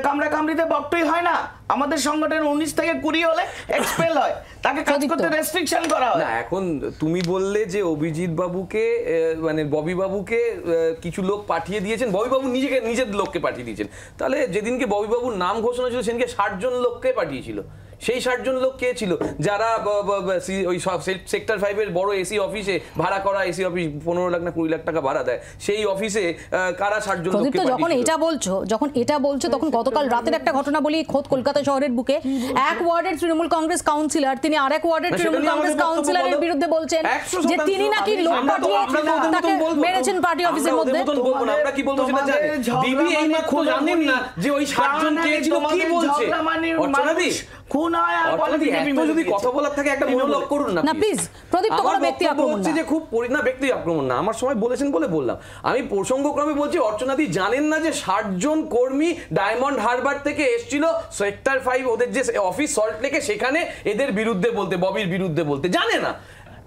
কামড়াকামড়িতে বকটুই হয় না। আমাদের সংগঠন 19 থেকে 20 হলে এক্সপেল হয়, তাকে কাজ করতে রেস্ট্রিকশন করা হয়। না, এখন তুমি বললে যে অভিজিৎ বাবুকে, মানে ববি বাবুকে কিছু লোক পাঠিয়ে দিয়েছেন, ববি বাবু নিজের লোককে পাঠিয়ে দিয়েছেন। তাহলে যেদিনকে ববি বাবুর নাম ঘোষণা ছিল সেদিনকে 60 জন লোককে পাঠিয়েছিল। সেই 60 জন লোক কে ছিল? যারা ওই সেক্টর 5-এর বড় এসি অফিসে, ভাড়া করা এসি অফিস 15 লাখ না 20 লাখ টাকা ভাড়া দেয়, সেই অফিসে কারা 60 জন লোককে পাঠিয়েছিল? যখন এটা বলছো তখন গতকাল রাতের একটা ঘটনা বলি। খোদ কলকাতা শহরের বুকে এক ওয়ার্ডের তৃণমূল কংগ্রেস কাউন্সিলর, তিনি আরেক ওয়ার্ডের তৃণমূল কংগ্রেস কাউন্সিলরের বিরুদ্ধে বলছেন যে তিনি নাকি লোক পাঠিয়ে তাকে মেরেছেন পার্টি অফিসের মধ্যে। আমরা কি বলবো সেটা জানেন? দিদি এই মাত্র জানেন না যে ওই 60 জন কে ছিল, কি বলছে? অর্চনাদি খুন হয় আর যদি কথা বলার থাকে একটা মনোলগ করুন না প্লিজ। প্রদীপ তো কোনো ব্যক্তি আক্রমণ না, যে খুব না ব্যক্তি আক্রমণ না, আমার সময় বলেছেন বলে বললাম। আমি প্রসঙ্গক্রমে বলছি, অর্চনাদি জানেন না যে 60 জন কর্মী ডায়মন্ড হারবার থেকে এসেছিল সেক্টর 5, ওদের যে অফিস সল্ট লেকে, সেখানে এদের বিরুদ্ধে বলতে, ববির বিরুদ্ধে বলতে। জানে না,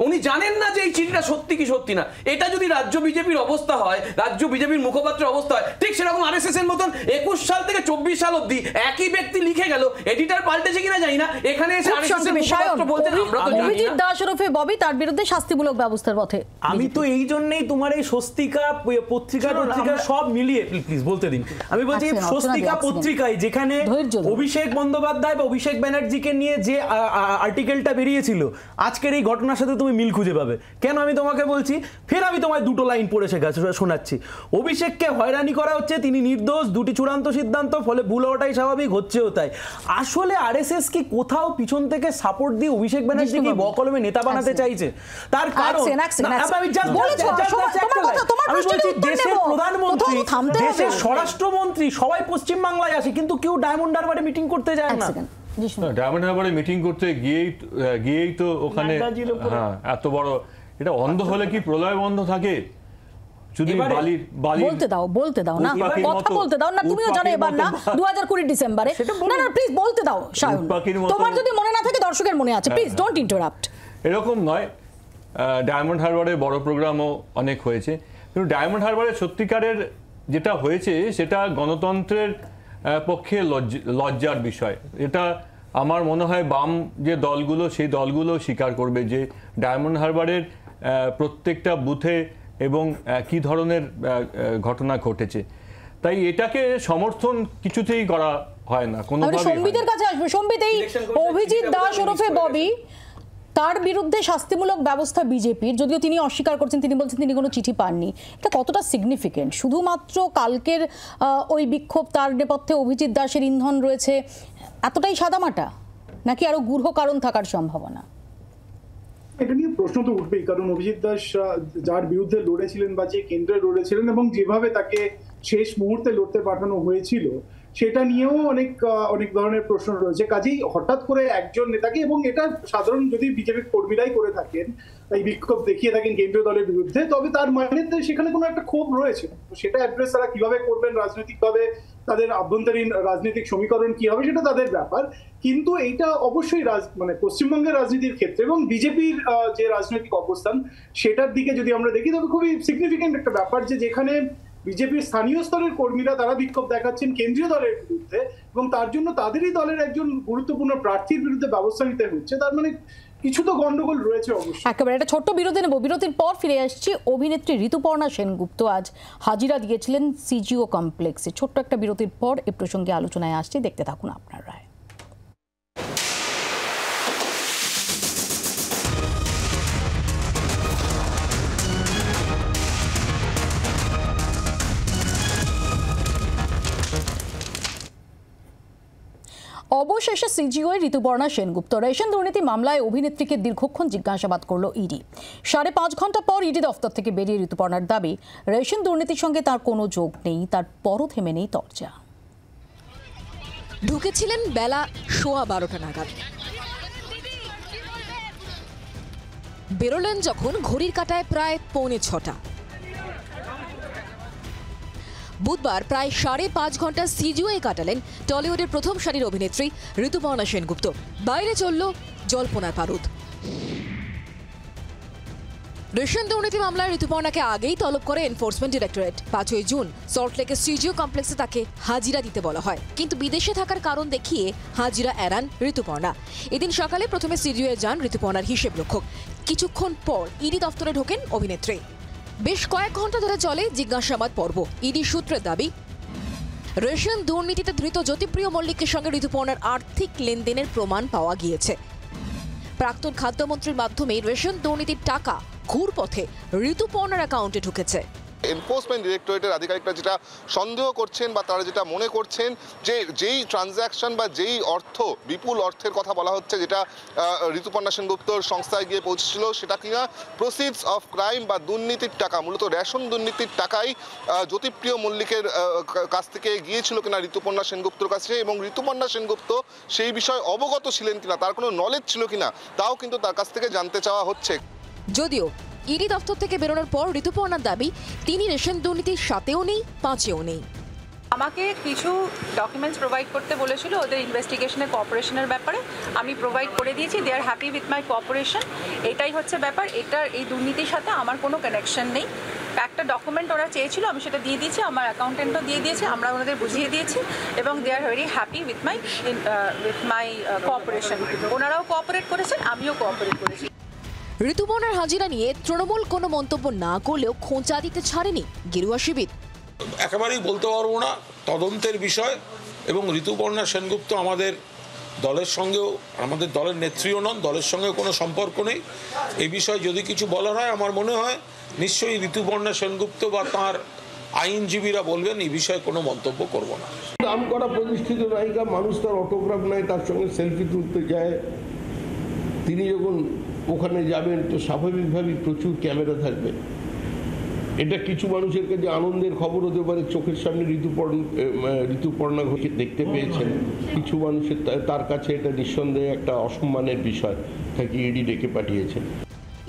উনি জানেন না যে এই চিঠিটা সত্যি কি সত্যি না। এটা যদি রাজ্য বিজেপির অবস্থা হয়, রাজ্য বিজেপির মুখপাত্রের অবস্থা হয়, ঠিক সেরকম আরএসএস এর মতন 21 সাল থেকে 24 সাল অবধি একই ব্যক্তি লিখে গেল, এডিটর পাল্টেছে কিনা জানি না, এখানে এসে আরএসএস এর মুখপাত্র বলতে আমরা তো জানি না। অভিজিৎ দাস ওরফে ববি তার বিরুদ্ধে শাস্তিমূলক ব্যবস্থার পথে। আমি তো এই জন্যই তোমার এই স্বস্তিকা পত্রিকা সব মিলিয়ে প্লিজ বলতে দিন। আমি বলছি স্বস্তিকা পত্রিকায় যেখানে অভিষেক বন্দ্যোপাধ্যায় বা অভিষেক ব্যানার্জিকে নিয়ে যে আর্টিকেলটা বেরিয়েছিল, আজকের এই ঘটনার সাথে তুমি মিল খুঁজে পাবে। কেন আমি তোমাকে বলছি, ফের আমি তোমায় দুটো লাইন পড়ে শোনাচ্ছি। অভিষেককে হয়রানি করা হচ্ছে, তিনি নির্দোষ, দুটি চূড়ান্ত সিদ্ধান্ত, ফলে ভুল হওয়াটাই স্বাভাবিক, হচ্ছেও তাই। আসলে আরএসএস কি কোথাও পিছন থেকে সাপোর্ট দিয়ে অভিষেক ব্যানার্জিকে বকলমে নেতা বানাতে চাইছে? তার কারণ আমি বলছি দেশের প্রধানমন্ত্রী, দেশের স্বরাষ্ট্রমন্ত্রী সবাই পশ্চিমবাংলায় আসে, কিন্তু কেউ ডায়মন্ড হারবারে মিটিং করতে যায় না। ডায়মন্ড হারবারে মিটিং করতে গিয়েই তো ওখানে এত বড়, এটা অন্ধ হলে কি প্রলয় বন্ধ থাকে? বলতে দাও না, কথা বলতে দাও না, তুমিও জানো এবার না 2020 ডিসেম্বরে, না প্লিজ বলতে দাও সায়ন, তোমার যদি মনে না থাকে দর্শকের মনে আছে, প্লিজ ডোন্ট ইন্টারাপ্ট। এরকম নয়, ডায়মন্ড হারবারে বড় প্রোগ্রামও অনেক হয়েছে, কিন্তু ডায়মন্ড হারবারে সত্যিকারের যেটা হয়েছে সেটা গণতন্ত্রের পক্ষে লজ্জার বিষয়। এটা আমার মনে হয় বাম যে দলগুলো, সেই দলগুলো স্বীকার করবে যে ডায়মন্ড হারবারের প্রত্যেকটা বুথে এবং কি ধরনের ঘটনা ঘটেছে। তাই এটাকে সমর্থন কিছুতেই করা হয় না কোনোভাবে। সম্বিতের কাছে আসবে, সম্বিত, এই অভিজিৎ দাস ওরফে ববি, তার বিরুদ্ধে শাস্তিমূলক ব্যবস্থা বিজেপির, যদিও তিনি অস্বীকার করছেন, তিনি বলছেন তিনি কোনো চিঠি পাননি। এটা কতটা সিগনিফিকেন্ট? শুধুমাত্র কালকের ওই বিক্ষোভ, তার নেপথ্যে অভিজিৎ দাসের ইন্ধন রয়েছে, এতটাই সাদামাটা, নাকি আরো গূঢ় কারণ থাকার সম্ভাবনা? এটা নিয়ে প্রশ্ন তো উঠবেই, কারণ অভিজিৎ দাস যার বিরুদ্ধে লড়েছিলেন বা যে কেন্দ্রে লড়েছিলেন এবং যেভাবে তাকে শেষ মুহূর্তে লড়তে পাঠানো হয়েছিল, সেটা নিয়েও অনেক ধরনের প্রশ্ন রয়েছে। কাজেই হঠাৎ করে একজন নেতাকে, এবং এটা সাধারণ যদি বিজেপি কর্মীরাই করে থাকেন, এই বিক্ষোভ দেখিয়ে থাকেন কেন্দ্রীয় দলের বিরুদ্ধে, তবে তার মানে সেখানে কোনো একটা ক্ষোভ রয়েছে, সেটা অ্যাড্রেস তারা কিভাবে করবেন রাজনৈতিকভাবে, তাদের আভ্যন্তরীণ রাজনৈতিক সমীকরণ কি হবে সেটা তাদের ব্যাপার। কিন্তু এইটা অবশ্যই মানে পশ্চিমবঙ্গের রাজনীতির ক্ষেত্রে এবং বিজেপির যে রাজনৈতিক অবস্থান সেটার দিকে যদি আমরা দেখি, তবে খুবই সিগনিফিকেন্ট একটা ব্যাপার যে যেখানে বিজেপির স্থানীয় স্তরের কর্মীরা তারা বিক্ষোভ দেখাচ্ছেন কেন্দ্রীয় দলের বিরুদ্ধে, এবং তার জন্য তাদেরই দলের একজন গুরুত্বপূর্ণ প্রার্থীর বিরুদ্ধে ব্যবস্থা নিতে হচ্ছে, তার মানে কিছু তো গন্ডগোল রয়েছে অবশ্যই। একেবারে একটা ছোট্ট বিরতি নেব, বিরতির পর ফিরে আসছি। অভিনেত্রী ঋতুপর্ণা সেনগুপ্ত আজ হাজিরা দিয়েছিলেন সিজিও কমপ্লেক্সে। ছোট্ট একটা বিরতির পর এ প্রসঙ্গে আলোচনায় আসছি, দেখতে থাকুন আপনার রায়। অবশেষে সিজিওয়ে ঋতুপর্ণা সেনগুপ্ত। রেশন দুর্নীতি মামলায় অভিনেত্রীকে দীর্ঘক্ষণ জিজ্ঞাসাবাদ করল ইডি। 5.5 ঘন্টা পর ইডি দফতর থেকে বেরিয়ে ঋতুপর্ণার দাবি, রেশন দুর্নীতির সঙ্গে তার কোনো যোগ নেই, তার পরও থেমে নেই তরজা। ঢুকেছিলেন বেলা 12:15 নাগাদ, বেরোলেন যখন ঘড়ির কাঁটায় প্রায় 5:45। বুধবার প্রায় 5.5 ঘন্টা সিজিওয়ে কাটালেন টলিউডের প্রথম সারির অভিনেত্রী ঋতুপর্ণা সেনগুপ্ত। বাইরে চলল জল্পনার বারুদ। রেশন দুর্নীতি মামলায় ঋতুপর্ণাকে আগেই তলব করে এনফোর্সমেন্ট ডিরেক্টরেট। 5ই জুন সল্টলেকের সিজিও কমপ্লেক্সে তাকে হাজিরা দিতে বলা হয়, কিন্তু বিদেশে থাকার কারণ দেখিয়ে হাজিরা এড়ান ঋতুপর্ণা। এদিন সকালে প্রথমে সিজিওয়ে যান ঋতুপর্ণার হিসেব রক্ষক। কিছুক্ষণ পর ইডি দফতরে ঢোকেন অভিনেত্রী। বেশ কয়েক ঘন্টা ধরে চলে জিজ্ঞাসাবাদ পর্ব। ইডি সূত্রের দাবি, রেশন দুর্নীতিতে ধৃত জ্যোতিপ্রিয় মল্লিকের সঙ্গে ঋতুপর্ণার আর্থিক লেনদেনের প্রমাণ পাওয়া গিয়েছে। প্রাক্তন খাদ্যমন্ত্রীর মাধ্যমে রেশন দুর্নীতির টাকা ঘুরপথে ঋতুপর্ণার অ্যাকাউন্টে ঢুকেছে। এনফোর্সমেন্ট ডিরেক্টরেটের আধিকারিকরা যেটা সন্দেহ করছেন বা তারা যেটা মনে করছেন যে যেই ট্রানজ্যাকশন বা যেই অর্থ, বিপুল অর্থের কথা বলা হচ্ছে যেটা ঋতুপর্ণা সেনগুপ্তর সংস্থায় গিয়ে পৌঁছেছিল, সেটা কিনা প্রসিডস অফ ক্রাইম বা দুর্নীতির টাকা, মূলত রেশন দুর্নীতির টাকাই জ্যোতিপ্রিয় মল্লিকের কাছ থেকে গিয়েছিল কিনা ঋতুপর্ণা সেনগুপ্তর কাছে, এবং ঋতুপর্ণা সেনগুপ্ত সেই বিষয়ে অবগত ছিলেন কিনা, তার কোনো নলেজ ছিল কিনা, তাও কিন্তু তার কাছ থেকে জানতে চাওয়া হচ্ছে। যদিও ইডি দফতর থেকে বেরোনোর পর ঋতুপর্ণার দাবি, তিনি রেশন দুর্নীতির সাথেও নেই, 5এও নেই। আমাকে কিছু ডকুমেন্টস প্রোভাইড করতে বলেছিল ওদের ইনভেস্টিগেশনের কোঅপারেশনের ব্যাপারে, আমি প্রোভাইড করে দিয়েছি। দে আর হ্যাপি উইথ মাই কোঅপারেশন। এটাই হচ্ছে ব্যাপার, এই দুর্নীতির সাথে আমার কোনো কানেকশন নেই। একটা ডকুমেন্ট ওরা চেয়েছিল, আমি সেটা দিয়ে দিয়েছি, আমার অ্যাকাউন্টেন্টও দিয়ে দিয়েছে, আমরা ওনাদের বুঝিয়ে দিয়েছি, এবং they are very happy with my cooperation. ওনারাও কোঅপারেট করেছেন, আমিও কোঅপারেট করেছি। ঋতুপর্ণার হাজিরা নিয়ে তৃণমূল কোনো মন্তব্য না করলেও খোঁচা দিতে ছাড়েনি গেরুয়া শিবির। একেবারেই বলতে পারবো না, তদন্তের বিষয়, এবং ঋতুপর্ণা সেনগুপ্ত আমাদের দলের সঙ্গেও, আমাদের দলের নেত্রীও নন, দলের সঙ্গে কোনো সম্পর্ক নেই। এই বিষয়ে যদি কিছু বলার হয় আমার মনে হয় নিশ্চয়ই ঋতুপর্ণা সেনগুপ্ত বা তাঁর আইনজীবীরা বলবেন, এই বিষয়ে কোনো মন্তব্য করব না। নাম করা প্রতিষ্ঠিত নায়িকা, মানুষ তার অটোগ্রাফ নেয়, তার সঙ্গে সেলফি তুলতে যায়। তিনি যখন ওখানে যাবেন তো স্বাভাবিকভাবেই প্রচুর ক্যামেরা থাকবে। এটা কিছু মানুষের কাছে আনন্দের খবর হতে পারে, চোখের সামনে ঋতুপর্ণা ঘোষকে দেখতে পেয়েছেন। কিছু মানুষের তার কাছে এটা নিঃসন্দেহে একটা অসম্মানের বিষয়, তাকে ইডি ডেকে পাঠিয়েছেন।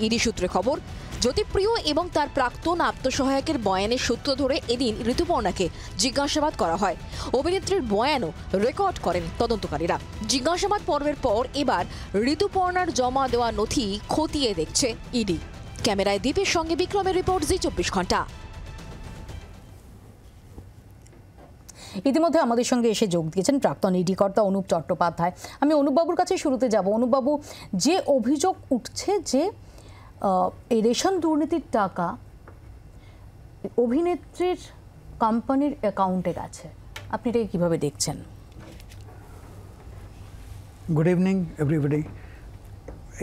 ইডি সূত্রে খবর, জ্যোতিপ্রিয় এবং তার প্রাক্তন আত্মসহায়কের বয়ানের সূত্র ধরে এদিন ঋতুপর্ণাকে জিজ্ঞাসাবাদ করা হয়। অভিনেত্রীর বয়ানও রেকর্ড করেন তদন্তকারীরা। জিজ্ঞাসাবাদ পর্বের পর এবার ঋতুপর্ণার জমা দেওয়া নথি খতিয়ে দেখছে ইডি। ক্যামেরায় দীপের সঙ্গে বিক্রমের রিপোর্ট, জি 24 ঘন্টা। ইতিমধ্যে আমাদের সঙ্গে এসে যোগ দিয়েছেন প্রাক্তন ইডি কর্তা অনুপ চট্টোপাধ্যায়। আমি অনুপবাবুর কাছে শুরুতে যাব। অনুপবাবু, যে অভিযোগ উঠছে যে এই রেশন দুর্নীতির টাকা অভিনেত্রীর কোম্পানির অ্যাকাউন্টে গেছে, আপনি এটাকে কীভাবে দেখছেন? Good evening everybody.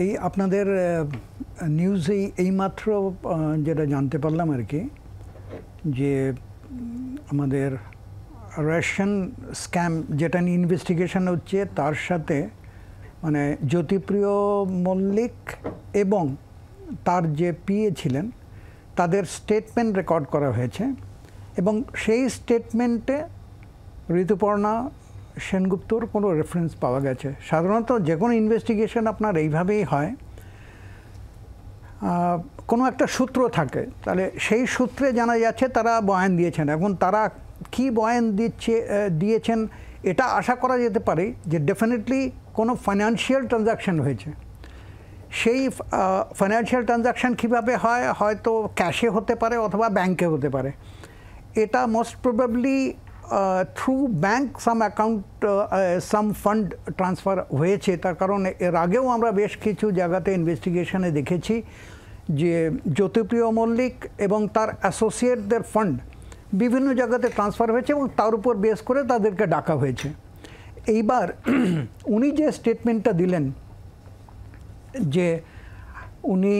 এই আপনাদের নিউজেই এইমাত্র যেটা জানতে পারলাম আর কি, যে আমাদের রেশন স্ক্যাম যেটা নিয়ে ইনভেস্টিগেশন হচ্ছে, তার সাথে মানে জ্যোতিপ্রিয় মল্লিক এবং তার যে পিএ ছিলেন তাদের স্টেটমেন্ট রেকর্ড করা হয়েছে এবং সেই স্টেটমেন্টে ঋতুপর্ণা সেনগুপ্তর কোনো রেফারেন্স পাওয়া গেছে। সাধারণত যে কোনো ইনভেস্টিগেশন আপনার এইভাবেই হয়, কোনো একটা সূত্র থাকে, তাহলে সেই সূত্রে জানা যাচ্ছে তারা বয়ান দিয়েছেন। এখন তারা কি বয়ান দিয়েছেন এটা আশা করা যেতে পারে যে ডেফিনেটলি কোনো ফাইন্যান্সিয়াল ট্রানজাকশন হয়েছে। সেই ফাইন্যান্সিয়াল ট্রানজাকশন কীভাবে হয়, হয়তো ক্যাশে হতে পারে অথবা ব্যাংকে হতে পারে। এটা মোস্ট প্রবাবলি থ্রু ব্যাংক সাম অ্যাকাউন্ট সাম ফান্ড ট্রান্সফার হয়েছে। তার কারণ এর আগেও আমরা বেশ কিছু জায়গাতে ইনভেস্টিগেশনে দেখেছি যে জ্যোতিপ্রিয় মল্লিক এবং তার অ্যাসোসিয়েটদের ফান্ড বিভিন্ন জায়গাতে ট্রান্সফার হয়েছে এবং তার উপর বেস করে তাদেরকে ডাকা হয়েছে। এইবার উনি যে স্টেটমেন্টটা দিলেন যে উনি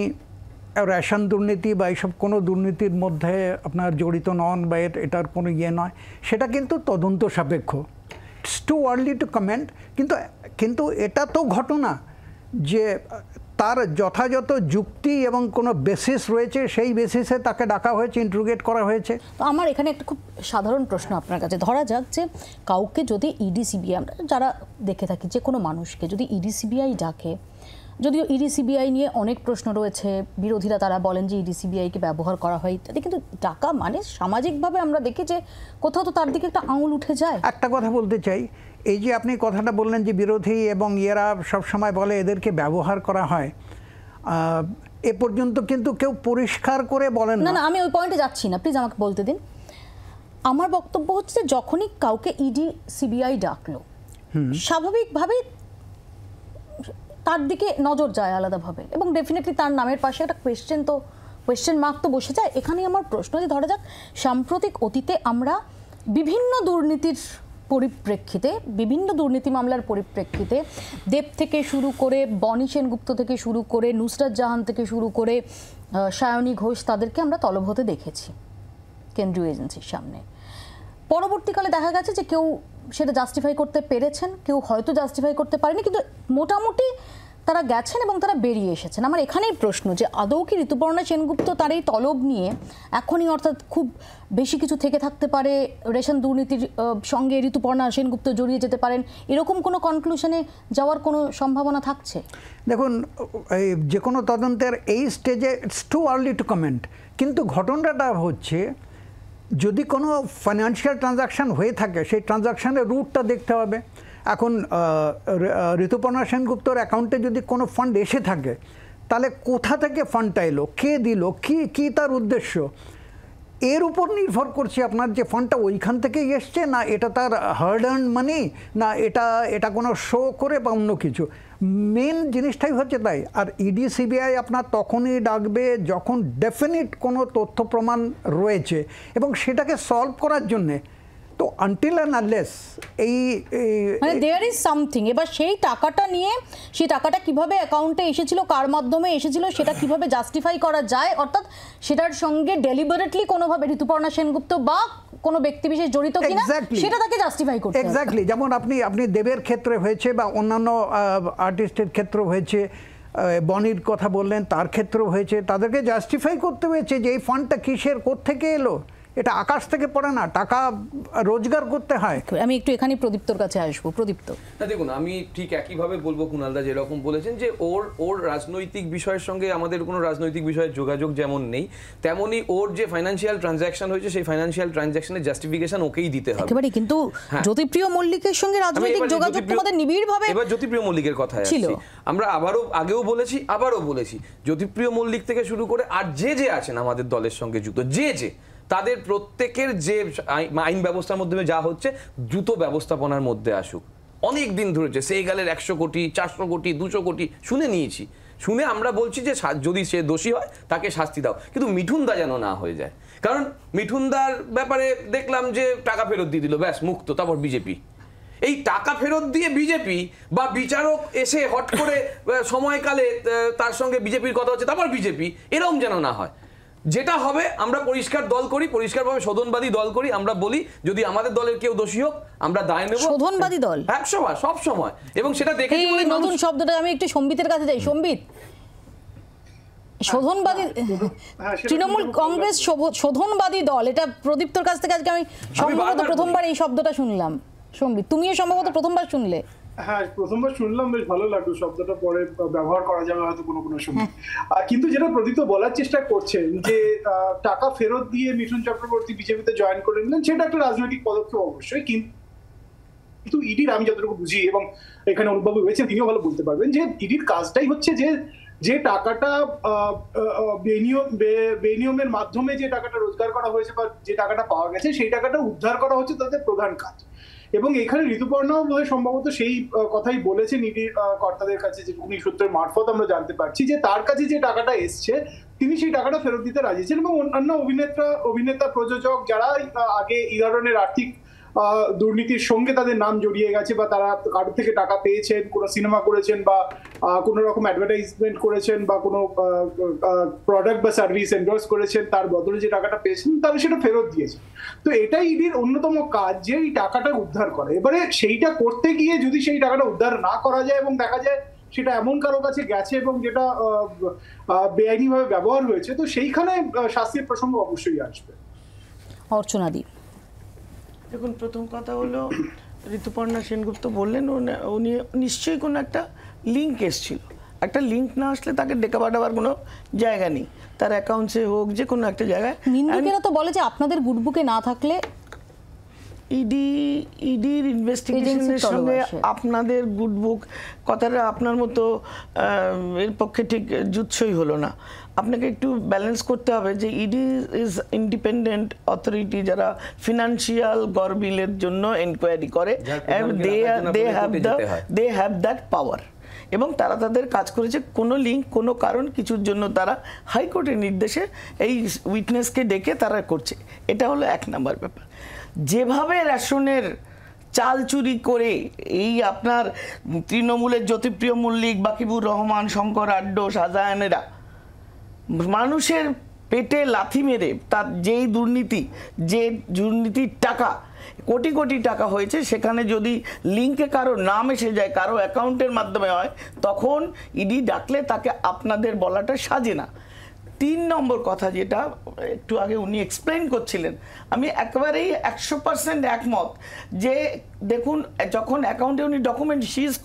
রেশন দুর্নীতি বা এইসব কোনো দুর্নীতির মধ্যে আপনার জড়িত নন বা এটার কোনো ইয়ে নয়, সেটা কিন্তু তদন্ত সাপেক্ষ। It's too early two comment. কিন্তু এটা তো ঘটনা যে তার যথাযথ যুক্তি এবং কোনো বেসিস রয়েছে, সেই বেসিসে তাকে ডাকা হয়েছে, ইন্টারোগেট করা হয়েছে। তো আমার এখানে একটা খুব সাধারণ প্রশ্ন আপনার কাছে। ধরা যাক যে কাউকে যদি ইডি সিবিআই, আমরা যারা দেখে থাকি যে কোনো মানুষকে যদি ইডি সিবিআই ডাকে, যদিও ইডি সিবিআই নিয়ে অনেক প্রশ্ন রয়েছে, বিরোধীরা তারা বলেন যে ইডি সিবিআইকে ব্যবহার করা হয় ইত্যাদি, কিন্তু ডাকা মানে সামাজিকভাবে আমরা দেখি যে কোথাও তো তার দিকে একটা আঙুল উঠে যায়। একটা কথা বলতে চাই, এই যে আপনি কথাটা বললেন যে বিরোধী এবং এরা সবসময় বলে এদেরকে ব্যবহার করা হয়, এ পর্যন্ত কিন্তু কেউ পরিষ্কার করে বলেন না। না, আমি ওই পয়েন্টে যাচ্ছি না, প্লিজ আমাকে বলতে দিন। আমার বক্তব্য হচ্ছে যখনই কাউকে ইডি সিবিআই ডাকলো, স্বাভাবিকভাবেই তার দিকে নজর যায় আলাদাভাবে এবং ডেফিনেটলি তার নামের পাশে একটা কোয়েশ্চেন মার্ক তো বসে যায়। এখানেই আমার প্রশ্ন যে ধরা যাক সাম্প্রতিক অতীতে আমরা বিভিন্ন দুর্নীতির পরিপ্রেক্ষিতে, বিভিন্ন দুর্নীতি মামলার পরিপ্রেক্ষিতে দেব থেকে শুরু করে বনি সেনগুপ্ত থেকে শুরু করে নুসরাত জাহান থেকে শুরু করে সায়নী ঘোষ, তাদেরকে আমরা তলব হতে দেখেছি কেন্দ্রীয় এজেন্সির সামনে। পরবর্তীকালে দেখা গেছে যে কেউ সেটা জাস্টিফাই করতে পেরেছেন, কেউ হয়তো জাস্টিফাই করতে পারেনি, কিন্তু মোটামুটি তারা গেছেন এবং তারা বেরিয়ে এসেছেন। আমার এখানেই প্রশ্ন যে আদৌ কি ঋতুপর্ণা সেনগুপ্ত তার এই তলব নিয়ে এখনই, অর্থাৎ খুব বেশি কিছু থেকে থাকতে পারে, রেশন দুর্নীতির সঙ্গে ঋতুপর্ণা সেনগুপ্ত জড়িয়ে যেতে পারেন, এরকম কোনো কনক্লুশনে যাওয়ার কোনো সম্ভাবনা থাকছে? দেখুন, এই যে কোনো তদন্তের এই স্টেজে it's too early two comment. কিন্তু ঘটনাটা হচ্ছে যদি কোনো ফাইন্যান্সিয়াল ট্রানজাকশান হয়ে থাকে, সেই ট্রানজাকশানের রুটটা দেখতে হবে। এখন ঋতুপর্ণা সেনগুপ্তর অ্যাকাউন্টে যদি কোনো ফান্ড এসে থাকে, তাহলে কোথা থেকে ফান্ডটা এলো, কে দিল, কি তার উদ্দেশ্য, এর উপর নির্ভর করছে আপনার যে ফান্ডটা ওইখান থেকেই এসছে, না এটা তার হার্ড আর্ন মানি, না এটা কোনো শো করে বা অন্য কিছু। মেন জিনিসটাই হচ্ছে তাই। আর ইডি সিবিআই আপনার তখনই ডাকবে যখন ডেফিনিট কোনো তথ্য প্রমাণ রয়েছে এবং সেটাকে সলভ করার জন্যে। তো কিন্তু আনটিল অ্যান্ড আনলেস এই মানে দেয়ার ইজ সামথিং, এবার সেই টাকাটা নিয়ে সেই টাকাটা কিভাবে অ্যাকাউন্টে এসেছিল, কার মাধ্যমে এসেছিল, সেটা কিভাবে জাস্টিফাই করা যায়, অর্থাৎ সেটার সঙ্গে ডেলিবারেটলি কোনোভাবে ঋতুপর্ণা সেনগুপ্ত বা কোনো ব্যক্তি বিশেষ জড়িত কিনা সেটা তাকে জাস্টিফাই করতে হবে। এক্স্যাক্টলি, যেমন আপনি দেবের ক্ষেত্রে হয়েছে বা অন্যান্য আর্টিস্টের ক্ষেত্রে হয়েছে, বনির কথা বললেন, তার ক্ষেত্রেও হয়েছে, তাদেরকে জাস্টিফাই করতে হয়েছে যে এই ফান্ডটা কিসের, কোত্থেকে এলো, এটা আকাশ থেকে পড়ে না, টাকা রোজগার করতে হয়। আমি একটু এখানে প্রদীপ্তর কাছে আসবো। প্রদীপ্ত, না দেখুন, আমি ঠিক একইভাবে বলবো কুণালদা যেরকম বলেছেন যে ওর রাজনৈতিক বিষয়ের সঙ্গে আমাদের কোনো রাজনৈতিক বিষয়ের যোগাযোগ যেমন নেই, তেমনই ওর যে ফাইন্যান্সিয়াল ট্রানজ্যাকশন হয়েছে সেই ফাইন্যান্সিয়াল ট্রানজ্যাকশনের জাস্টিফিকেশন ওকেই দিতে হবে একেবারে। কিন্তু জ্যোতিপ্রিয় মল্লিকের সঙ্গে রাজনৈতিক যোগাযোগ তোমাদের নিবিড়ভাবে, এবার জ্যোতিপ্রিয় মল্লিকের কথা ছিল, আমরা আগেও বলেছি, আবারও বলেছি, জ্যোতিপ্রিয় মল্লিক থেকে শুরু করে আর যে আছেন আমাদের দলের সঙ্গে যুক্ত, যে তাদের প্রত্যেকের যে আইন ব্যবস্থার মাধ্যমে যা হচ্ছে দ্রুত ব্যবস্থাপনার মধ্যে আসুক। অনেক দিন ধরেছে সেগালের 100 কোটি 400 কোটি 200 কোটি শুনে নিয়েছি, শুনে আমরা বলছি যে যদি সে দোষী হয় তাকে শাস্তি দাও, কিন্তু মিঠুনদা যেন না হয়ে যায়। কারণ মিঠুনদার ব্যাপারে দেখলাম যে টাকা ফেরত দিয়ে দিল, ব্যাস মুক্ত। তারপর বিজেপি, এই টাকা ফেরত দিয়ে বিজেপি বা বিচারক এসে হট করে সময়কালে তার সঙ্গে বিজেপির কথা হচ্ছে, তারপর বিজেপি, এরকম যেন না হয়। যেটা হবে আমরা পরিষ্কার দল করি, পরিষ্কারভাবে শোধনবাদী দল করি, আমরা বলি যদি আমাদের দলের কেউ দোষী হোক আমরা দায় নেব। শোধনবাদী দল 100বার সব সময়, এবং সেটা দেখে এই নতুন শব্দটা আমি একটু সম্বিতের কাছে যাই। সম্বিত, শোধনবাদী তৃণমূল কংগ্রেস শোধনবাদী দল, এটা প্রদীপ্তর কাছ থেকে আজকে আমি সম্ভবত প্রথমবার এই শব্দটা শুনলাম। সম্বিত, তুমিও সম্ভবত প্রথমবার শুনলে। হ্যাঁ, প্রথমবার শুনলাম, বেশ ভালো লাগলো শব্দটা, পরে ব্যবহার করা যাবে হয়তো কোনো সময়। কিন্তু যেটা প্রদীপ্ত বলার চেষ্টা করছেন যে টাকা ফেরত দিয়ে মিঠুন চক্রবর্তী বিজেপিতে জয়েন করে নিলেন, সেটা একটা রাজনৈতিক পদক্ষেপ অবশ্যই, কিন্তু ইডির আমি যতটুকু বুঝি, এবং এখানে অনুভব হয়েছে তিনিও ভালো বলতে পারবেন, যে ইডির কাজটাই হচ্ছে যে টাকাটা বেনিয়মের মাধ্যমে যে টাকাটা রোজগার করা হয়েছে বা যে টাকাটা পাওয়া গেছে সেই টাকাটা উদ্ধার করা হচ্ছে তাদের প্রধান কাজ। এবং এখানে ঋতুপর্ণাও সম্ভবত সেই কথাই বলেছেন ইডির কর্তাদের কাছে, যে উনি সূত্রের মারফত আমরা জানতে পারছি যে তার কাছে যে টাকাটা এসছে তিনি সেই টাকাটা ফেরত দিতে রাজি ছিলেন, এবং অন্যান্য অভিনেতা প্রযোজক যারা আগে এই ধরনের আর্থিক দুর্নীতির সঙ্গে তাদের নাম জড়িয়ে গেছে বা তারা কারোর থেকে টাকা পেয়েছেন, কোনো সিনেমা করেছেন বা কোনো রকম অ্যাডভার্টাইজমেন্ট করেছেন বা কোনো প্রোডাক্ট বা সার্ভিস এন্ডোর্স করেছেন, তার বদলে যে টাকাটা পেয়েছেন তারা সেটা ফেরত দিয়েছেন। তো এটাই ইডির অন্যতম কাজ, যে এই টাকাটা উদ্ধার করা। এবারে সেইটা করতে গিয়ে যদি সেই টাকাটা উদ্ধার না করা যায় এবং দেখা যায় সেটা এমন কারো কাছে গেছে এবং যেটা বেআইনিভাবে ব্যবহার হয়েছে, তো সেইখানে শাস্তির প্রসঙ্গ অবশ্যই আসবে। অর্চনাদি, দেখুন, প্রথম কথা হলো ঋতুপর্ণা সেনগুপ্ত বললেন উনি নিশ্চয়ই কোনো একটা লিঙ্ক এসেছিল, একটা লিঙ্ক না আসলে তাকে ডেকে পাঠাবার কোনো জায়গা নেই, তার অ্যাকাউন্টসে হোক যে কোনো একটা জায়গায়। নিন্দুকেরা তো বলে যে আপনাদের গুডবুকে না থাকলে ইডির ইনভেস্টিগেশনের সঙ্গে আপনাদের গুডবুক কথাটা আপনার মতো এর পক্ষে ঠিক জুৎসই হলো না। আপনাকে একটু ব্যালেন্স করতে হবে যে ইডি ইজ ইন্ডিপেন্ডেন্ট অথরিটি, যারা ফিনান্সিয়াল গরবিলের জন্য এনকোয়ারি করে, দে হ্যাভ দ্যাট পাওয়ার, এবং তারা তাদের কাজ করেছে। কোনো লিঙ্ক, কোনো কারণ, কিছুর জন্য তারা হাইকোর্টের নির্দেশে এই উইটনেসকে ডেকে তারা করছে। এটা হলো 1 নম্বর ব্যাপার। যেভাবে রেশনের চাল চুরি করে এই আপনার তৃণমূলের জ্যোতিপ্রিয় মল্লিক, বাকিবুর রহমান, শঙ্কর আড্ড, শাহজাহানেরা মানুষের পেটে লাথি মেরে তার যেই দুর্নীতির টাকা কোটি কোটি টাকা হয়েছে, সেখানে যদি লিঙ্কে কারো নাম এসে যায়, কারো অ্যাকাউন্টের মাধ্যমে হয়, তখন ইডি ডাকলে তাকে আপনাদের বলাটা সাজে না। 3 নম্বর কথা যেটা একটু আগে উনি এক্সপ্লেইন করছিলেন, আমি একেবারেই 100% একমত যে দেখুন, যখন অ্যাকাউন্টে উনি ডকুমেন্ট, শি ইজ